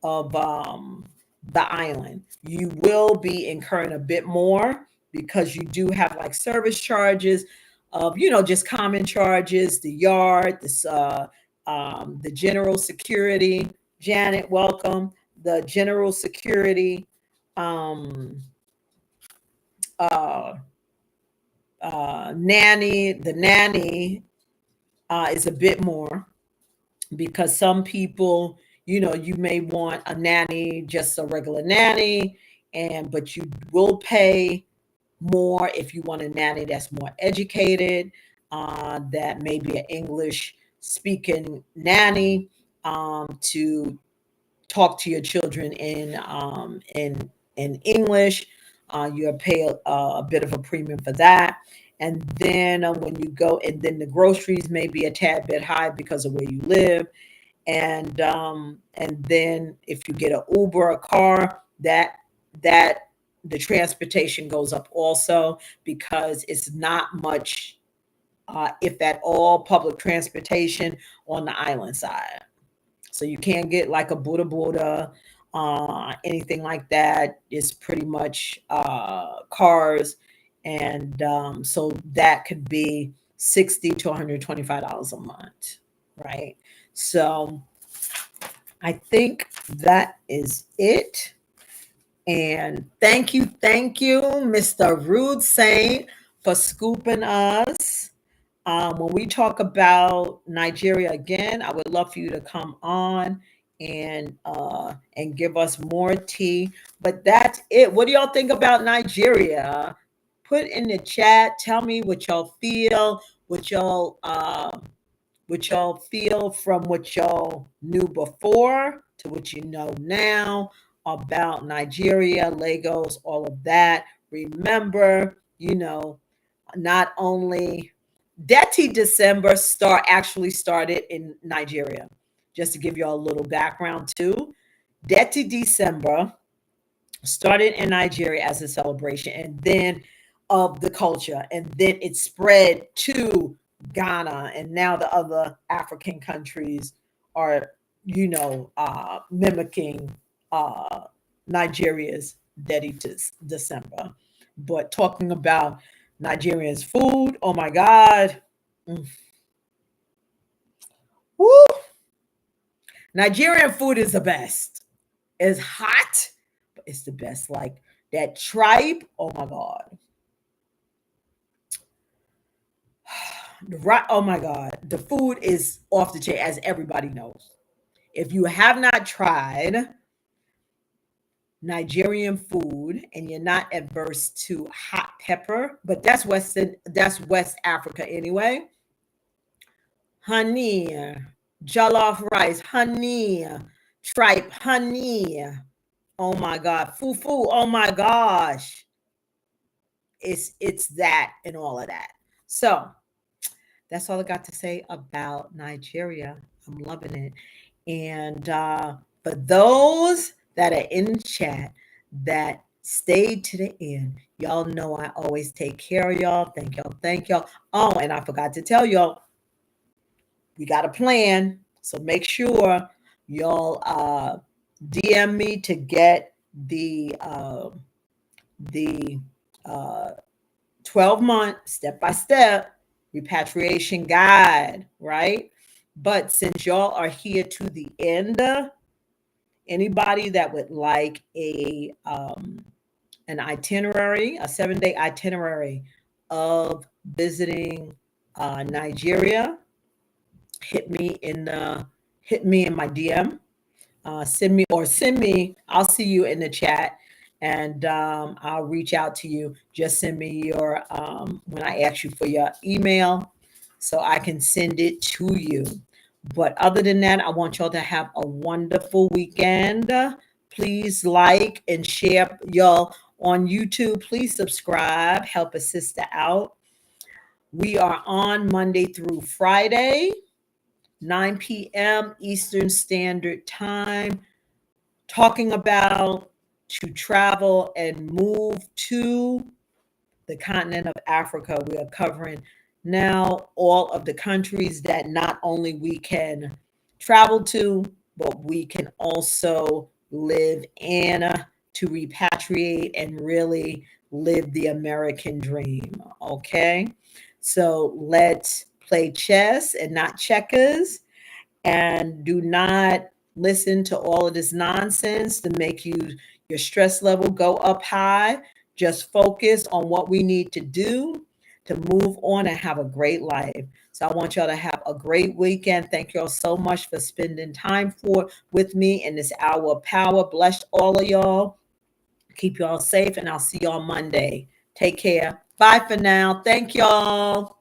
of the island, you will be incurring a bit more because you do have like service charges of just common charges, the yard, the general security. Janet, welcome. The general security, um, uh, nanny. The nanny is a bit more because some people, you may want a nanny, just a regular nanny, but you will pay more if you want a nanny that's more educated, that may be an English speaking nanny, to talk to your children in English. You'll pay a bit of a premium for that. And then when you go, and then the groceries may be a tad bit high because of where you live. And then if you get an Uber, a car, that the transportation goes up also because it's not much, if at all, public transportation on the island side. So you can't get like a Buddha Buddha, anything like that. It's pretty much cars. And so that could be $60 to $125 a month, right? So I think that is it. And thank you, Mr. Rude Saint, for scooping us. When we talk about Nigeria again, I would love for you to come on and give us more tea. But that's it. What do y'all think about Nigeria? Put in the chat. Tell me what y'all feel. What y'all feel from what y'all knew before to what you know now about Nigeria, Lagos, all of that. Remember, not only Deti December actually started in Nigeria. Just to give you all a little background too. Deti December started in Nigeria as a celebration and then of the culture, and then it spread to Ghana, and now the other African countries are, mimicking uh, Nigeria's December. But talking about Nigerians' food, oh my God. Mm. Woo! Nigerian food is the best. It's hot, but it's the best. Like that tripe, oh my God. Right, oh my God. The food is off the chain, as everybody knows. If you have not tried Nigerian food and you're not adverse to hot pepper, but that's West Africa anyway. Honey, jollof rice, honey, tripe, honey. Oh my God, fufu. Oh my gosh, it's that and all of that. So that's all I got to say about Nigeria. I'm loving it. And for those that are in the chat that stayed to the end, y'all know I always take care of y'all. Thank y'all. Thank y'all. Oh, and I forgot to tell y'all, we got a plan. So make sure y'all DM me to get the 12-month step-by-step repatriation guide, right? But since y'all are here to the end, anybody that would like an itinerary, a 7-day itinerary of visiting Nigeria, hit me in my DM. Send me. I'll see you in the chat, and I'll reach out to you. Just send me your when I ask you for your email, so I can send it to you. But other than that, I want y'all to have a wonderful weekend. Please like and share, y'all, on YouTube. Please subscribe. Help a sister out. We are on Monday through Friday, 9 p.m. Eastern Standard Time, talking about to travel and move to the continent of Africa. We are covering now all of the countries that not only we can travel to, but we can also live in, to repatriate and really live the American dream. Okay. So let's play chess and not checkers, and do not listen to all of this nonsense to make your stress level go up high. Just focus on what we need to do to move on and have a great life. So I want y'all to have a great weekend. Thank y'all so much for spending time with me in this hour of power. Bless all of y'all. Keep y'all safe, and I'll see y'all Monday. Take care. Bye for now. Thank y'all.